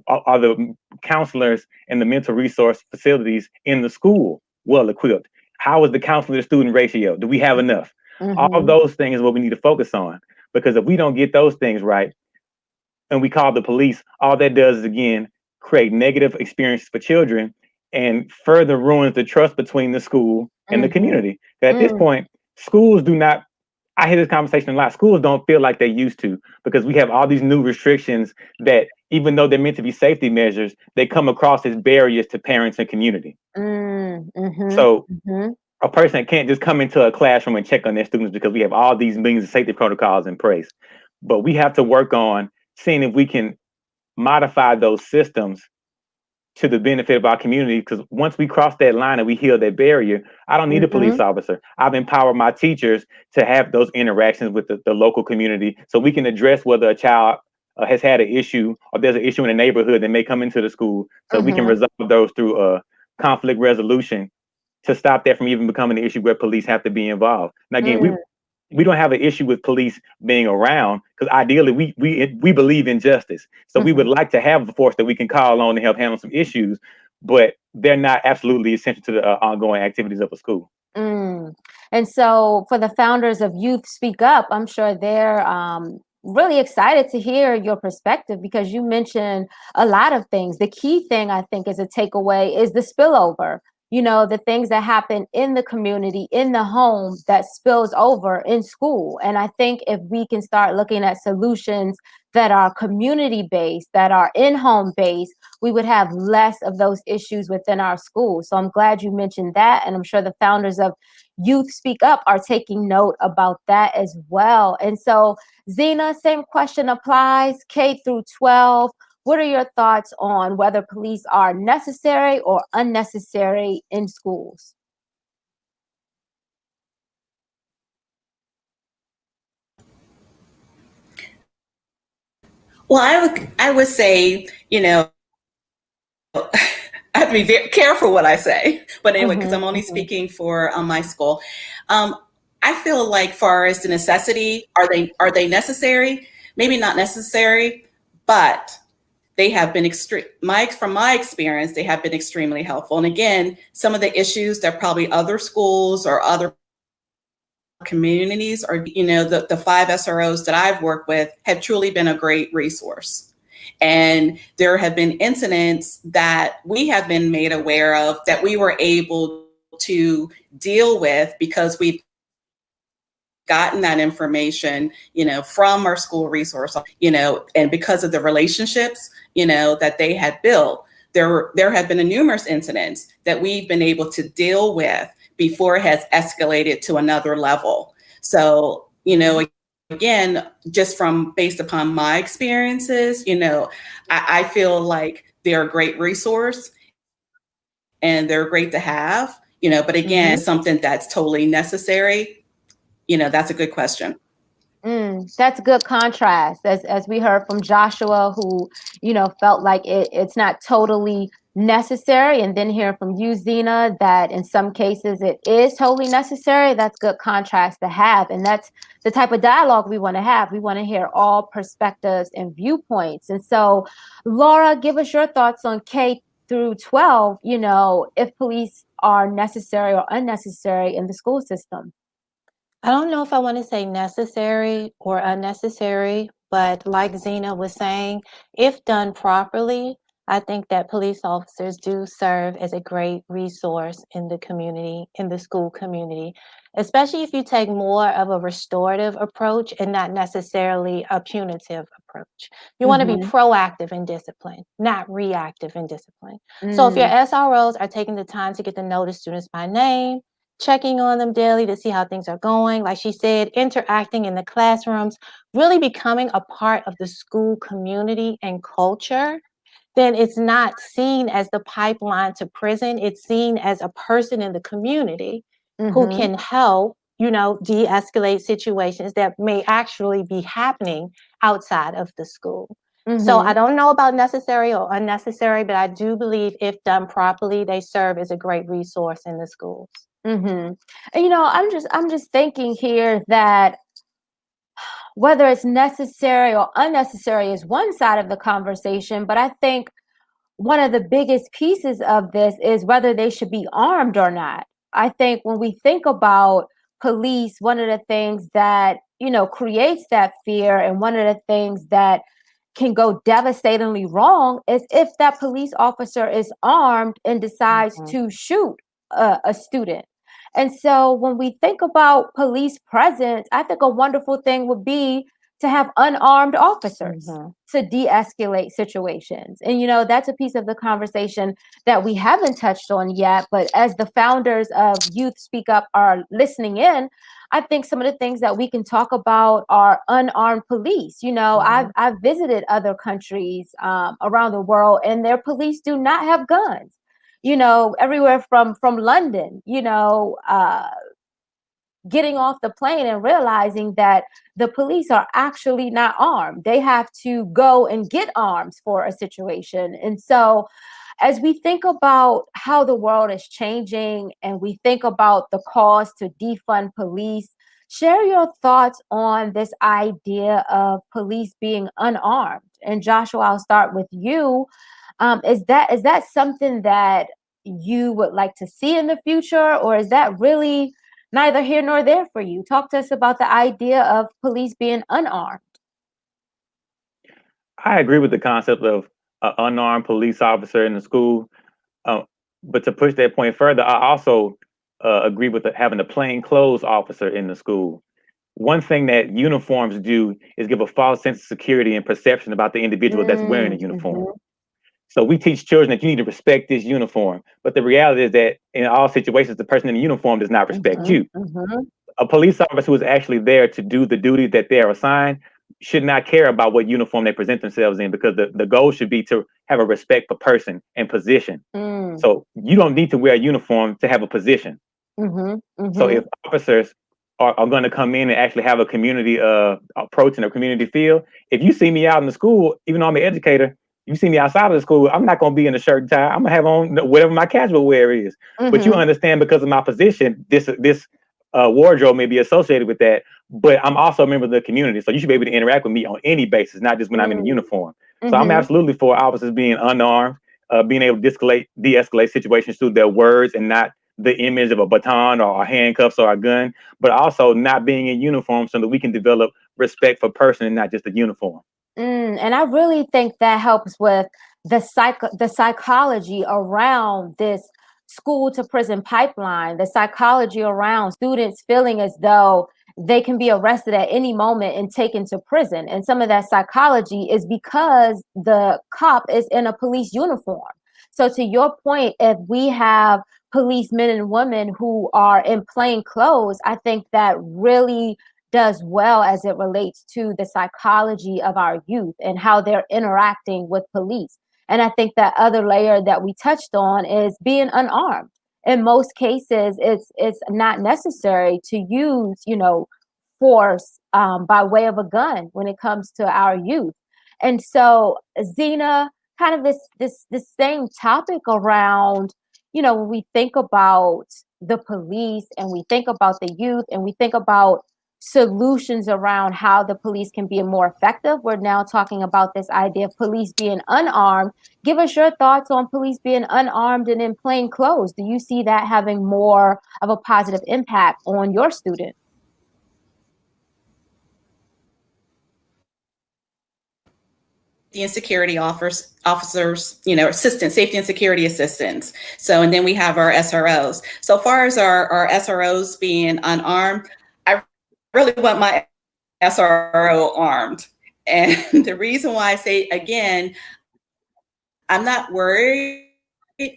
Are the counselors and the mental resource facilities in the school well equipped? How is the counselor to student ratio? Do we have enough? All of those things is what we need to focus on, because if we don't get those things right and we call the police, all that does is again create negative experiences for children and further ruins the trust between the school and the community. At this point, schools do not, I hear this conversation a lot, schools don't feel like they used to, because we have all these new restrictions that, even though they're meant to be safety measures, they come across as barriers to parents and community. So a person can't just come into a classroom and check on their students because we have all these millions of safety protocols in place. But we have to work on seeing if we can modify those systems to the benefit of our community, because once we cross that line and we heal that barrier, I don't need a police officer. I've empowered my teachers to have those interactions with the local community so we can address whether a child has had an issue or there's an issue in a neighborhood that may come into the school, so we can resolve those through conflict resolution to stop that from even becoming an issue where police have to be involved. Now, again, we don't have an issue with police being around, because ideally we believe in justice. So we would like to have a force that we can call on to help handle some issues, but they're not absolutely essential to the ongoing activities of a school. And so for the founders of Youth Speak Up, I'm sure they're really excited to hear your perspective, because you mentioned a lot of things. The key thing I think is a takeaway is the spillover. The things that happen in the community, in the home, that spills over in school. And I think if we can start looking at solutions that are community-based, that are in-home based, we would have less of those issues within our schools. So I'm glad you mentioned that. And I'm sure the founders of Youth Speak Up are taking note about that as well. And so, Zena, same question applies, K through 12. What are your thoughts on whether police are necessary or unnecessary in schools? Well, I would say, I have to be very careful what I say, but anyway, because I'm only speaking for my school. I feel like, far as the necessity, are they necessary? Maybe not necessary, but they have been from my experience, they have been extremely helpful. And again, some of the issues that probably other schools or other communities or, the 5 SROs that I've worked with have truly been a great resource. And there have been incidents that we have been made aware of that we were able to deal with because we've gotten that information, from our school resource, and because of the relationships, that they had built, there have been numerous incidents that we've been able to deal with before it has escalated to another level. So, again, just based upon my experiences, I feel like they're a great resource and they're great to have, but again, something that's totally necessary. That's a good question. That's a good contrast, as we heard from Joshua, who, felt like it's not totally necessary, and then hearing from you, Zena, that in some cases it is totally necessary. That's good contrast to have, and that's the type of dialogue we want to have. We want to hear all perspectives and viewpoints. And so, Laura, give us your thoughts on K through 12, if police are necessary or unnecessary in the school system. I don't know if I want to say necessary or unnecessary, but like Zena was saying, if done properly, I think that police officers do serve as a great resource in the community, in the school community, especially if you take more of a restorative approach and not necessarily a punitive approach. You want to be proactive in discipline, not reactive in discipline. So if your SROs are taking the time to get to know the students by name, checking on them daily to see how things are going, like she said, interacting in the classrooms, really becoming a part of the school community and culture, then it's not seen as the pipeline to prison. It's seen as a person in the community who can help, de-escalate situations that may actually be happening outside of the school. So I don't know about necessary or unnecessary, but I do believe if done properly, they serve as a great resource in the schools. And I'm just thinking here that whether it's necessary or unnecessary is one side of the conversation, but I think one of the biggest pieces of this is whether they should be armed or not. I think when we think about police, one of the things that, creates that fear, and one of the things that can go devastatingly wrong is if that police officer is armed and decides to shoot a student. And so when we think about police presence, I think a wonderful thing would be to have unarmed officers to de-escalate situations. And, that's a piece of the conversation that we haven't touched on yet. But as the founders of Youth Speak Up are listening in, I think some of the things that we can talk about are unarmed police. I've visited other countries around the world, and their police do not have guns. Everywhere from London, getting off the plane and realizing that the police are actually not armed. They have to go and get arms for a situation. And so as we think about how the world is changing and we think about the cause to defund police, share your thoughts on this idea of police being unarmed. And Joshua, I'll start with you. Is that something that you would like to see in the future, or is that really neither here nor there for you? Talk to us about the idea of police being unarmed. I agree with the concept of an unarmed police officer in the school, but to push that point further, I also agree with having a plainclothes officer in the school. One thing that uniforms do is give a false sense of security and perception about the individual that's wearing a uniform. So we teach children that you need to respect this uniform. But the reality is that in all situations, the person in the uniform does not respect you. A police officer who is actually there to do the duty that they are assigned should not care about what uniform they present themselves in, because the goal should be to have a respect for person and position. So you don't need to wear a uniform to have a position. So if officers are going to come in and actually have a community approach and a community feel, if you see me out in the school, even though I'm an educator, you see me outside of the school, I'm not going to be in a shirt and tie. I'm going to have on whatever my casual wear is. But you understand, because of my position, this wardrobe may be associated with that, but I'm also a member of the community. So you should be able to interact with me on any basis, not just when I'm in a uniform. So I'm absolutely for officers being unarmed, being able to de-escalate situations through their words and not the image of a baton or handcuffs or a gun, but also not being in uniform so that we can develop respect for person and not just the uniform. And I really think that helps with the psychology around this school to prison pipeline, the psychology around students feeling as though they can be arrested at any moment and taken to prison. And some of that psychology is because the cop is in a police uniform. So to your point, if we have policemen and women who are in plain clothes, I think that really does well as it relates to the psychology of our youth and how they're interacting with police. And I think that other layer that we touched on is being unarmed. In most cases, it's not necessary to use, force by way of a gun when it comes to our youth. And so, Zena, kind of this same topic around, when we think about the police and we think about the youth and we think about solutions around how the police can be more effective. We're now talking about this idea of police being unarmed. Give us your thoughts on police being unarmed and in plain clothes. Do you see that having more of a positive impact on your students? The security officers, assistants, safety and security assistants. So, and then we have our SROs. So far as our SROs being unarmed, I really want my SRO armed. And the reason why I say, again, I'm not worried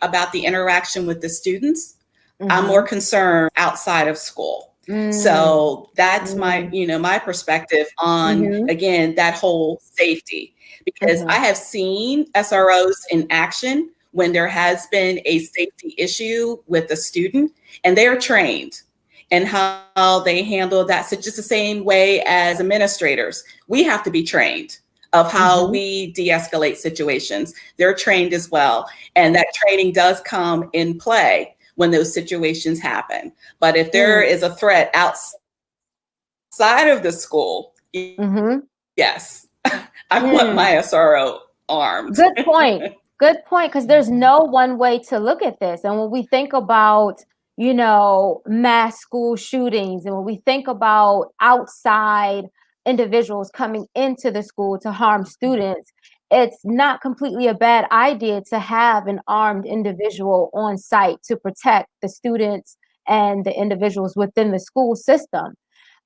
about the interaction with the students. Mm-hmm. I'm more concerned outside of school. So that's my perspective on, again, that whole safety. Because I have seen SROs in action when there has been a safety issue with a student, and they are trained in how they handle that. So just the same way as administrators, we have to be trained of how we de-escalate situations. They're trained as well. And that training does come in play when those situations happen. But if there is a threat outside of the school, yes. I want my SRO armed. Good point. Good point. Because there's no one way to look at this. And when we think about, mass school shootings, and when we think about outside individuals coming into the school to harm students, it's not completely a bad idea to have an armed individual on site to protect the students and the individuals within the school system.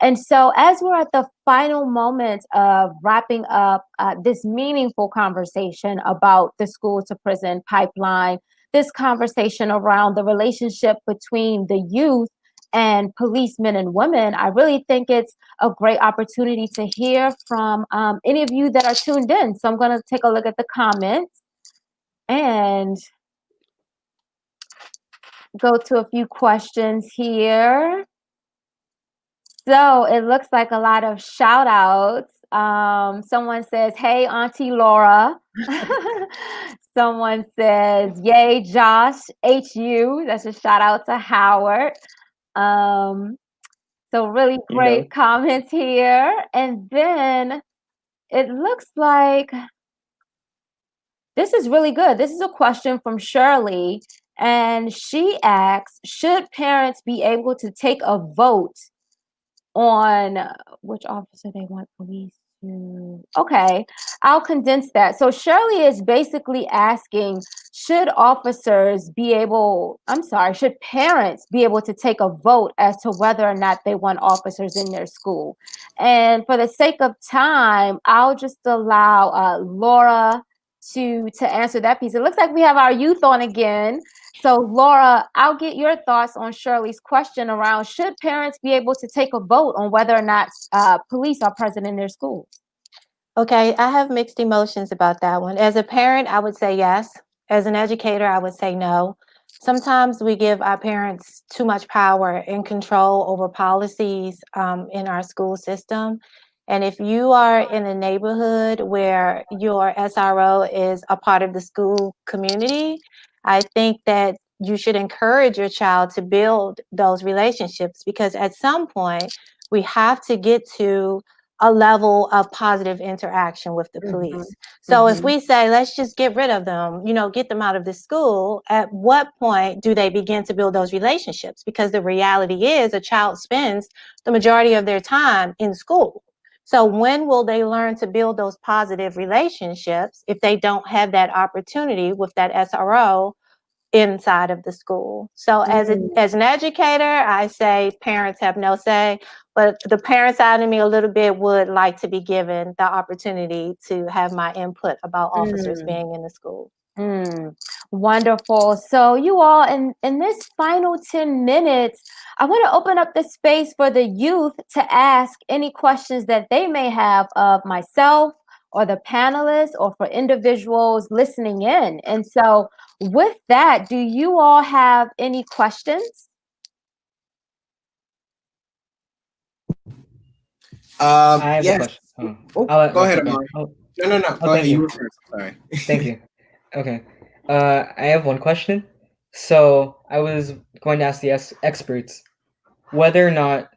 And so as we're at the final moment of wrapping up this meaningful conversation about the school to prison pipeline, this conversation around the relationship between the youth and policemen and women, I really think it's a great opportunity to hear from any of you that are tuned in. So I'm going to take a look at the comments and go to a few questions here. So it looks like a lot of shout outs. Someone says, hey, Auntie Laura. Someone says, yay, Josh, HU. That's a shout out to Howard. So really great comments here. And then it looks like this is really good. This is a question from Shirley. And she asks, should parents be able to take a vote on which officer they want police to? Okay, I'll condense that. So Shirley is basically asking, should parents be able to take a vote as to whether or not they want officers in their school? And for the sake of time, I'll just allow Laura to answer that piece. It looks like we have our youth on again. So Laura, I'll get your thoughts on Shirley's question around, should parents be able to take a vote on whether or not police are present in their schools? Okay, I have mixed emotions about that one. As a parent, I would say yes. As an educator, I would say no. Sometimes we give our parents too much power and control over policies in our school system. And if you are in a neighborhood where your SRO is a part of the school community, I think that you should encourage your child to build those relationships, because at some point we have to get to a level of positive interaction with the police. So if we say, let's just get rid of them, get them out of the school, at what point do they begin to build those relationships? Because the reality is a child spends the majority of their time in school. So when will they learn to build those positive relationships if they don't have that opportunity with that SRO inside of the school. So as an educator, I say parents have no say, but the parent side of me a little bit would like to be given the opportunity to have my input about officers being in the school. Wonderful. So you all, in this final 10 minutes, I want to open up the space for the youth to ask any questions that they may have of myself or the panelists or for individuals listening in. And so with that, do you all have any questions? I have a Yes. question. Go ahead, Amari. No. Go thank ahead. You you. were first. Sorry. Thank you. Okay. I have one question. So I was going to ask the experts whether or not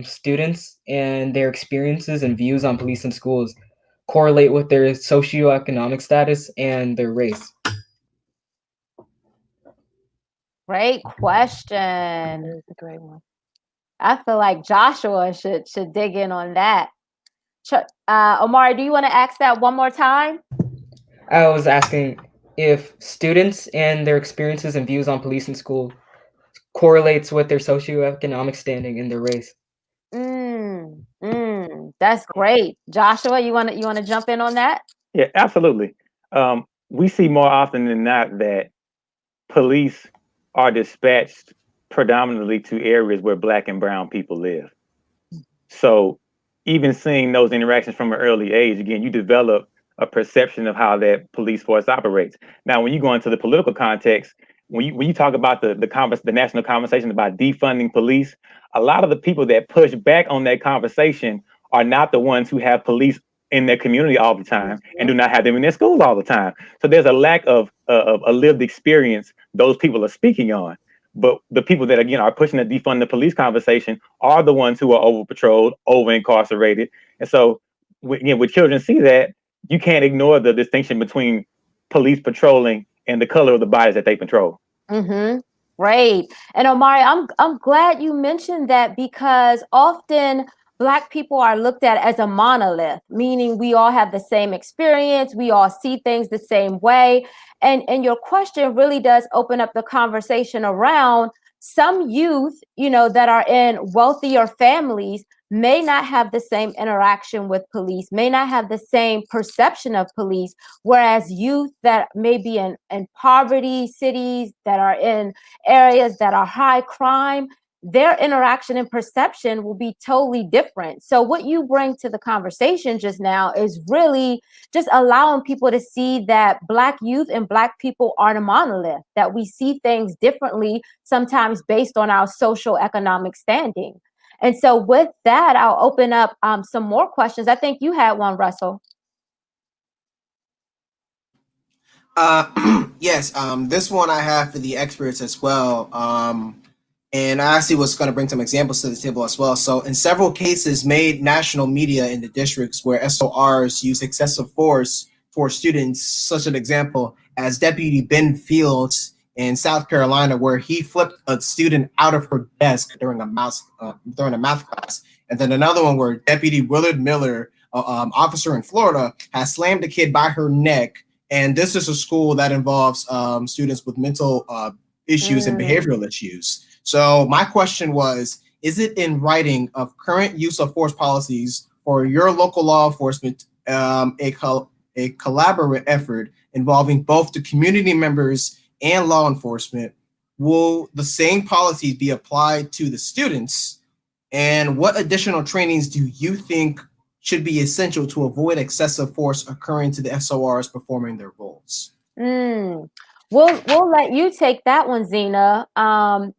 students and their experiences and views on police and schools correlate with their socioeconomic status and their race. Great question. That's a great one. I feel like Joshua should dig in on that. Omari, do you want to ask that one more time? I was asking if students and their experiences and views on police and school correlates with their socioeconomic standing and their race. That's great. Joshua, you want to jump in on that? Yeah, absolutely. We see more often than not that police are dispatched predominantly to areas where Black and brown people live. So even seeing those interactions from an early age, again, you develop a perception of how that police force operates. Now, when you go into the political context, when you talk about the national conversation about defunding police, a lot of the people that push back on that conversation are not the ones who have police in their community all the time and do not have them in their schools all the time. So there's a lack of a lived experience those people are speaking on. But the people that, again, are pushing the defund the police conversation are the ones who are over patrolled, over incarcerated. And so, again, when children see that, you can't ignore the distinction between police patrolling and the color of the bodies that they patrol. Great. And Omari, I'm glad you mentioned that, because often Black people are looked at as a monolith, meaning we all have the same experience, we all see things the same way. And your question really does open up the conversation around some youth, that are in wealthier families may not have the same interaction with police, may not have the same perception of police, whereas youth that may be in poverty cities, that are in areas that are high crime, their interaction and perception will be totally different. So what you bring to the conversation just now is really just allowing people to see that Black youth and Black people aren't a monolith, that we see things differently, sometimes based on our social economic standing. And so with that, I'll open up some more questions. I think you had one, Russell. Yes, this one I have for the experts as well. And I actually was going to bring some examples to the table as well. So in several cases made national media in the districts where SORs use excessive force for students, such an example as Deputy Ben Fields in South Carolina, where he flipped a student out of her desk during a math class. And then another one where Deputy Willard Miller, officer in Florida, has slammed a kid by her neck. And this is a school that involves students with mental issues and behavioral issues. So my question was, is it in writing of current use of force policies for your local law enforcement a collaborative effort involving both the community members and law enforcement? Will the same policies be applied to the students? And what additional trainings do you think should be essential to avoid excessive force occurring to the SORs performing their roles? We'll let you take that one, Zena.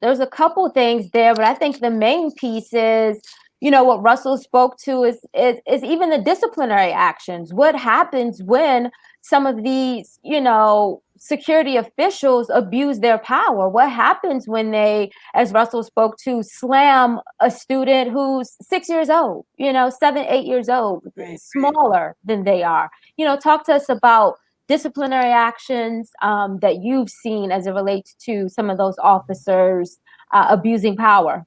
There's a couple things there, but I think the main piece is, what Russell spoke to is even the disciplinary actions. What happens when some of these, security officials abuse their power? What happens when they, as Russell spoke to, slam a student who's 6 years old, 7, 8 years old, smaller than they are? Talk to us about disciplinary actions that you've seen as it relates to some of those officers abusing power.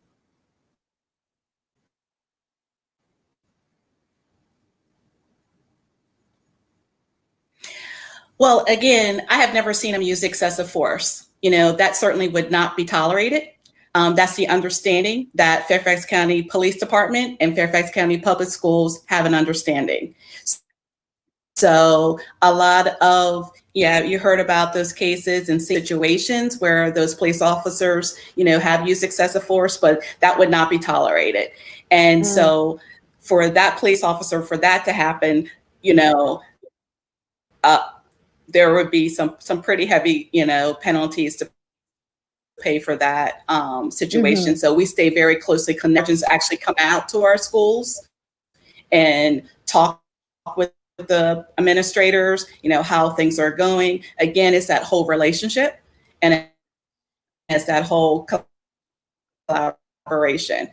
Well, again, I have never seen them use excessive force. that certainly would not be tolerated. That's the understanding that Fairfax County Police Department and Fairfax County Public Schools have an understanding. So a lot of, you heard about those cases and situations where those police officers, have used excessive force, but that would not be tolerated. And so for that police officer, for that to happen, there would be some pretty heavy, penalties to pay for that situation. So we stay very closely connected, actually come out to our schools and talk with the administrators, how things are going. Again, it's that whole relationship and it's that whole collaboration.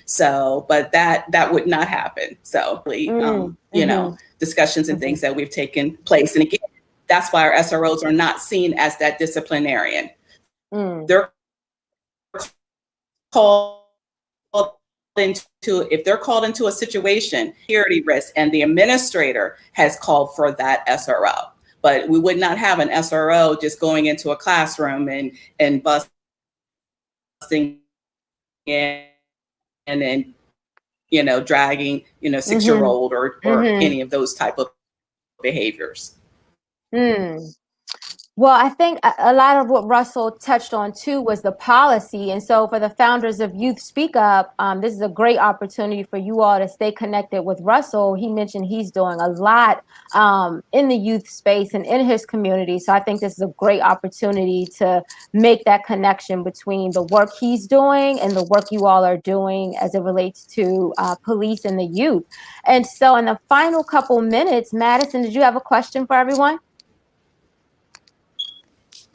So, but that would not happen. So, discussions and things that we've taken place. And again, that's why our SROs are not seen as that disciplinarian. They're called if they're called into a situation, security risk, and the administrator has called for that SRO. But we would not have an SRO just going into a classroom and busting in and then, dragging, 6-year-old or any of those type of behaviors. Well, I think a lot of what Russell touched on too was the policy. And so for the founders of Youth Speak Up, this is a great opportunity for you all to stay connected with Russell. He mentioned he's doing a lot in the youth space and in his community. So I think this is a great opportunity to make that connection between the work he's doing and the work you all are doing as it relates to police and the youth. And so in the final couple minutes, Madison, did you have a question for everyone?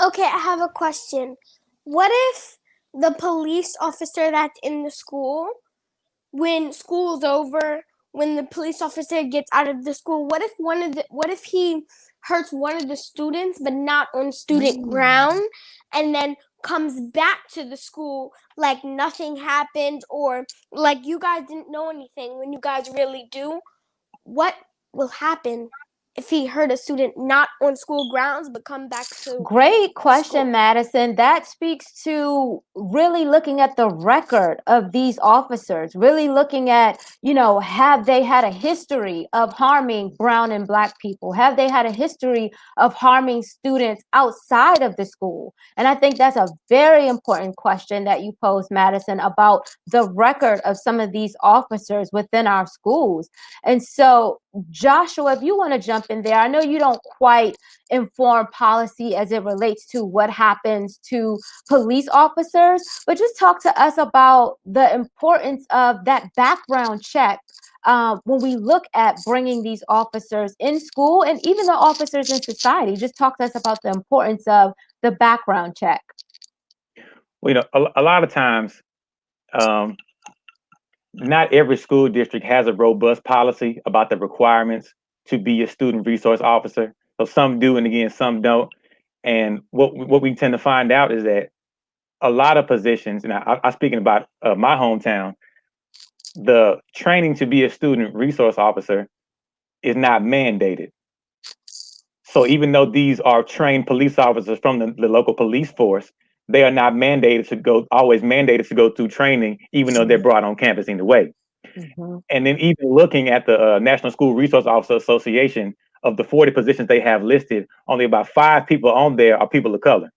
Okay, I have a question. What if the police officer that's in the school, when school's over, when the police officer gets out of the school, what if he hurts one of the students but not on student ground, and then comes back to the school like nothing happened, or like you guys didn't know anything when you guys really do? What will happen if he hurt a student not on school grounds but come back to Great question, school? Madison. That speaks to really looking at the record of these officers, really looking at, have they had a history of harming brown and Black people? Have they had a history of harming students outside of the school? And I think that's a very important question that you posed, Madison, about the record of some of these officers within our schools. And so, Joshua, if you want to jump in there, I know you don't quite inform policy as it relates to what happens to police officers, but just talk to us about the importance of that background check when we look at bringing these officers in school and even the officers in society. Just talk to us about the importance of the background check. Well, a lot of times, not every school district has a robust policy about the requirements to be a student resource officer. So some do, and again, some don't. And what we tend to find out is that a lot of positions, and I'm speaking about my hometown, the training to be a student resource officer is not mandated. So even though these are trained police officers from the local police force, they are not always mandated to go through training, even though they're brought on campus either way. And then even looking at the National School Resource Officer Association, of the 40 positions they have listed, only about 5 people on there are people of color.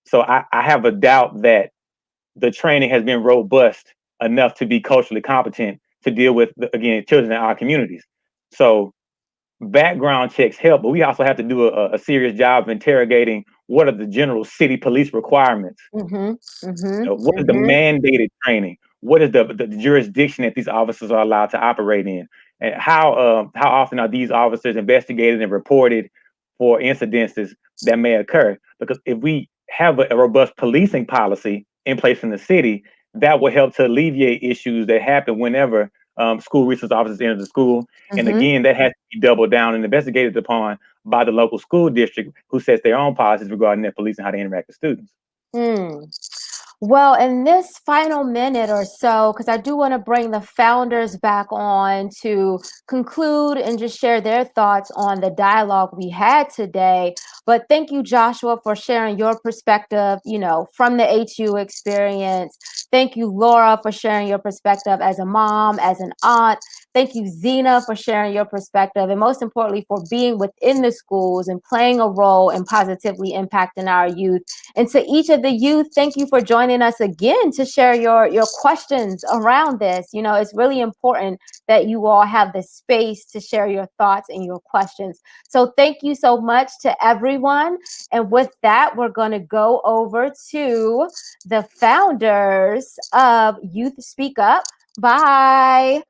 So I have a doubt that the training has been robust enough to be culturally competent to deal with, again, children in our communities. So background checks help, but we also have to do a serious job of interrogating what are the general city police requirements. What is the mandated training? What is the jurisdiction that these officers are allowed to operate in? And how often are these officers investigated and reported for incidences that may occur? Because if we have a robust policing policy in place in the city, that will help to alleviate issues that happen whenever school resource officers enter the school. And again, that has to be doubled down and investigated upon by the local school district, who sets their own policies regarding their police and how they interact with students. Well, in this final minute or so, because I do want to bring the founders back on to conclude and just share their thoughts on the dialogue we had today. But thank you, Joshua, for sharing your perspective, from the HU experience. Thank you, Laura, for sharing your perspective as a mom, as an aunt. Thank you, Zena, for sharing your perspective, and most importantly, for being within the schools and playing a role in positively impacting our youth. And to each of the youth, thank you for joining us again to share your questions around this. It's really important that you all have the space to share your thoughts and your questions. So thank you so much to everyone. And with that, we're going to go over to the founders of Youth Speak Up. Bye.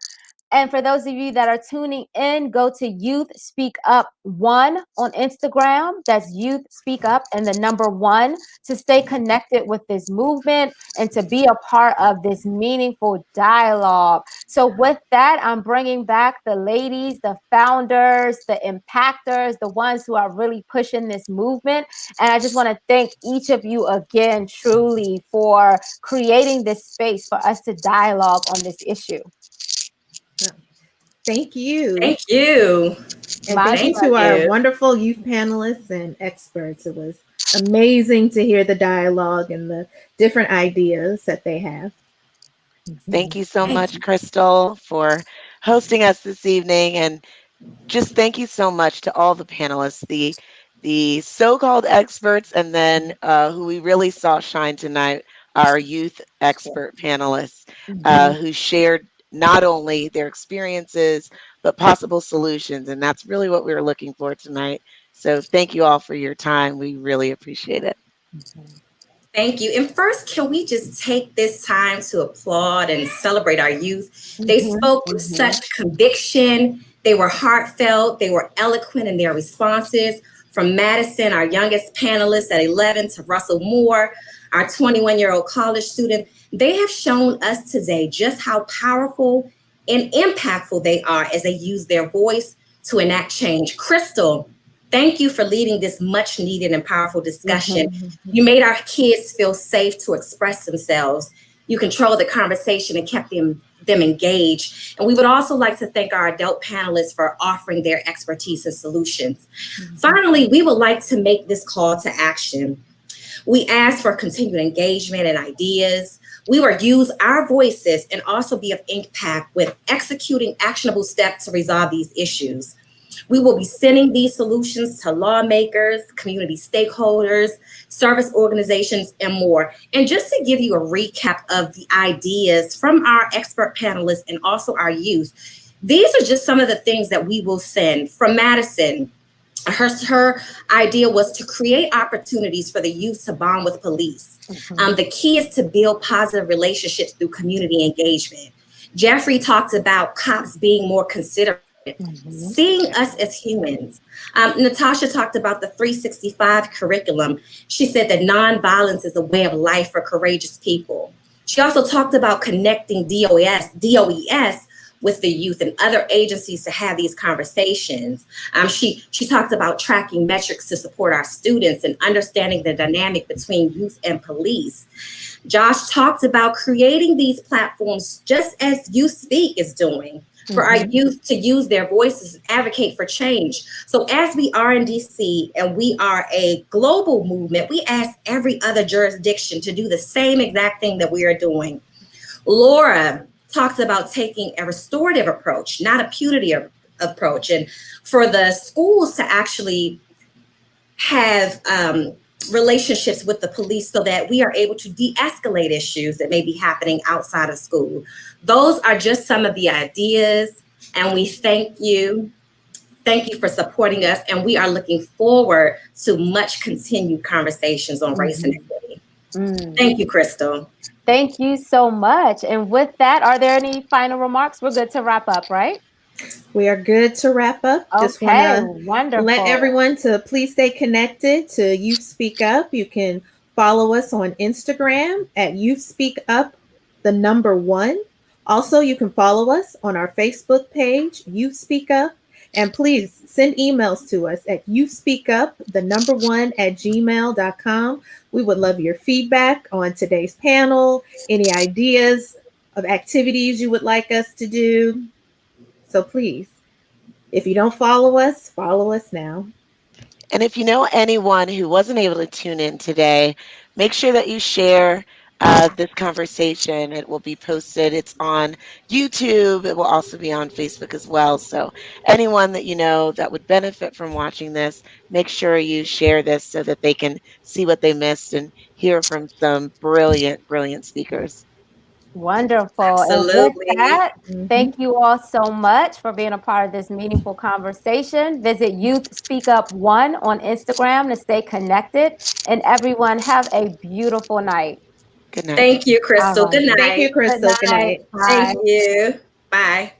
And for those of you that are tuning in, go to Youth Speak Up 1 on Instagram. That's Youth Speak Up and the number 1 to stay connected with this movement and to be a part of this meaningful dialogue. So with that, I'm bringing back the ladies, the founders, the impactors, the ones who are really pushing this movement. And I just want to thank each of you again, truly, for creating this space for us to dialogue on this issue. Thank you. Thank you. And thank you to our wonderful youth panelists and experts. It was amazing to hear the dialogue and the different ideas that they have. Thank you so much, Crystal, for hosting us this evening. And just thank you so much to all the panelists, the so-called experts, and then who we really saw shine tonight, our youth expert panelists who shared not only their experiences, but possible solutions. And that's really what we were looking for tonight. So thank you all for your time. We really appreciate it. Thank you. And first, can we just take this time to applaud and celebrate our youth? They spoke with such conviction. They were heartfelt. They were eloquent in their responses. From Madison, our youngest panelist at 11, to Russell Moore, our 21-year-old college student. They have shown us today just how powerful and impactful they are as they use their voice to enact change. Crystal, thank you for leading this much needed and powerful discussion. You made our kids feel safe to express themselves. You controlled the conversation and kept them engaged. And we would also like to thank our adult panelists for offering their expertise and solutions. Finally, we would like to make this call to action. We ask for continued engagement and ideas. We will use our voices and also be of impact with executing actionable steps to resolve these issues. We will be sending these solutions to lawmakers, community stakeholders, service organizations, and more. And just to give you a recap of the ideas from our expert panelists and also our youth, these are just some of the things that we will send. From Madison, her idea was to create opportunities for the youth to bond with police. The key is to build positive relationships through community engagement. Jeffrey talked about cops being more considerate, seeing us as humans. Natasha talked about the 365 curriculum. She said that nonviolence is a way of life for courageous people. She also talked about connecting DOES with the youth and other agencies to have these conversations. She talked about tracking metrics to support our students and understanding the dynamic between youth and police. Josh talked about creating these platforms just as Youth Speak is doing for our youth to use their voices and advocate for change. So as we are in DC and we are a global movement, we ask every other jurisdiction to do the same exact thing that we are doing. Laura talks about taking a restorative approach, not a punitive approach, and for the schools to actually have relationships with the police so that we are able to de-escalate issues that may be happening outside of school. Those are just some of the ideas, and we thank you. Thank you for supporting us, and we are looking forward to much continued conversations on race and equity. Thank you, Crystal. Thank you so much. And with that, are there any final remarks? We're good to wrap up, right? We are good to wrap up. Just Okay, want to wonderful. let everyone to please stay connected to Youth Speak Up. You can follow us on Instagram at Youth Speak Up, the number 1. Also, you can follow us on our Facebook page, Youth Speak Up, And please send emails to us at youthspeakup1@gmail.com. We would love your feedback on today's panel, any ideas of activities you would like us to do. So please, if you don't follow us now. And if you know anyone who wasn't able to tune in today, make sure that you share this conversation. It will be posted. It's on YouTube. It will also be on Facebook as well. So anyone that you know that would benefit from watching this, make sure you share this so that they can see what they missed and hear from some brilliant, brilliant speakers. Wonderful. Absolutely. And with that, thank you all so much for being a part of this meaningful conversation. Visit Youth Speak Up 1 on Instagram to stay connected. And everyone have a beautiful night. Good night. Thank you, Crystal. All right. Good night. Thank you, Crystal. Good night. Bye. Thank you. Bye.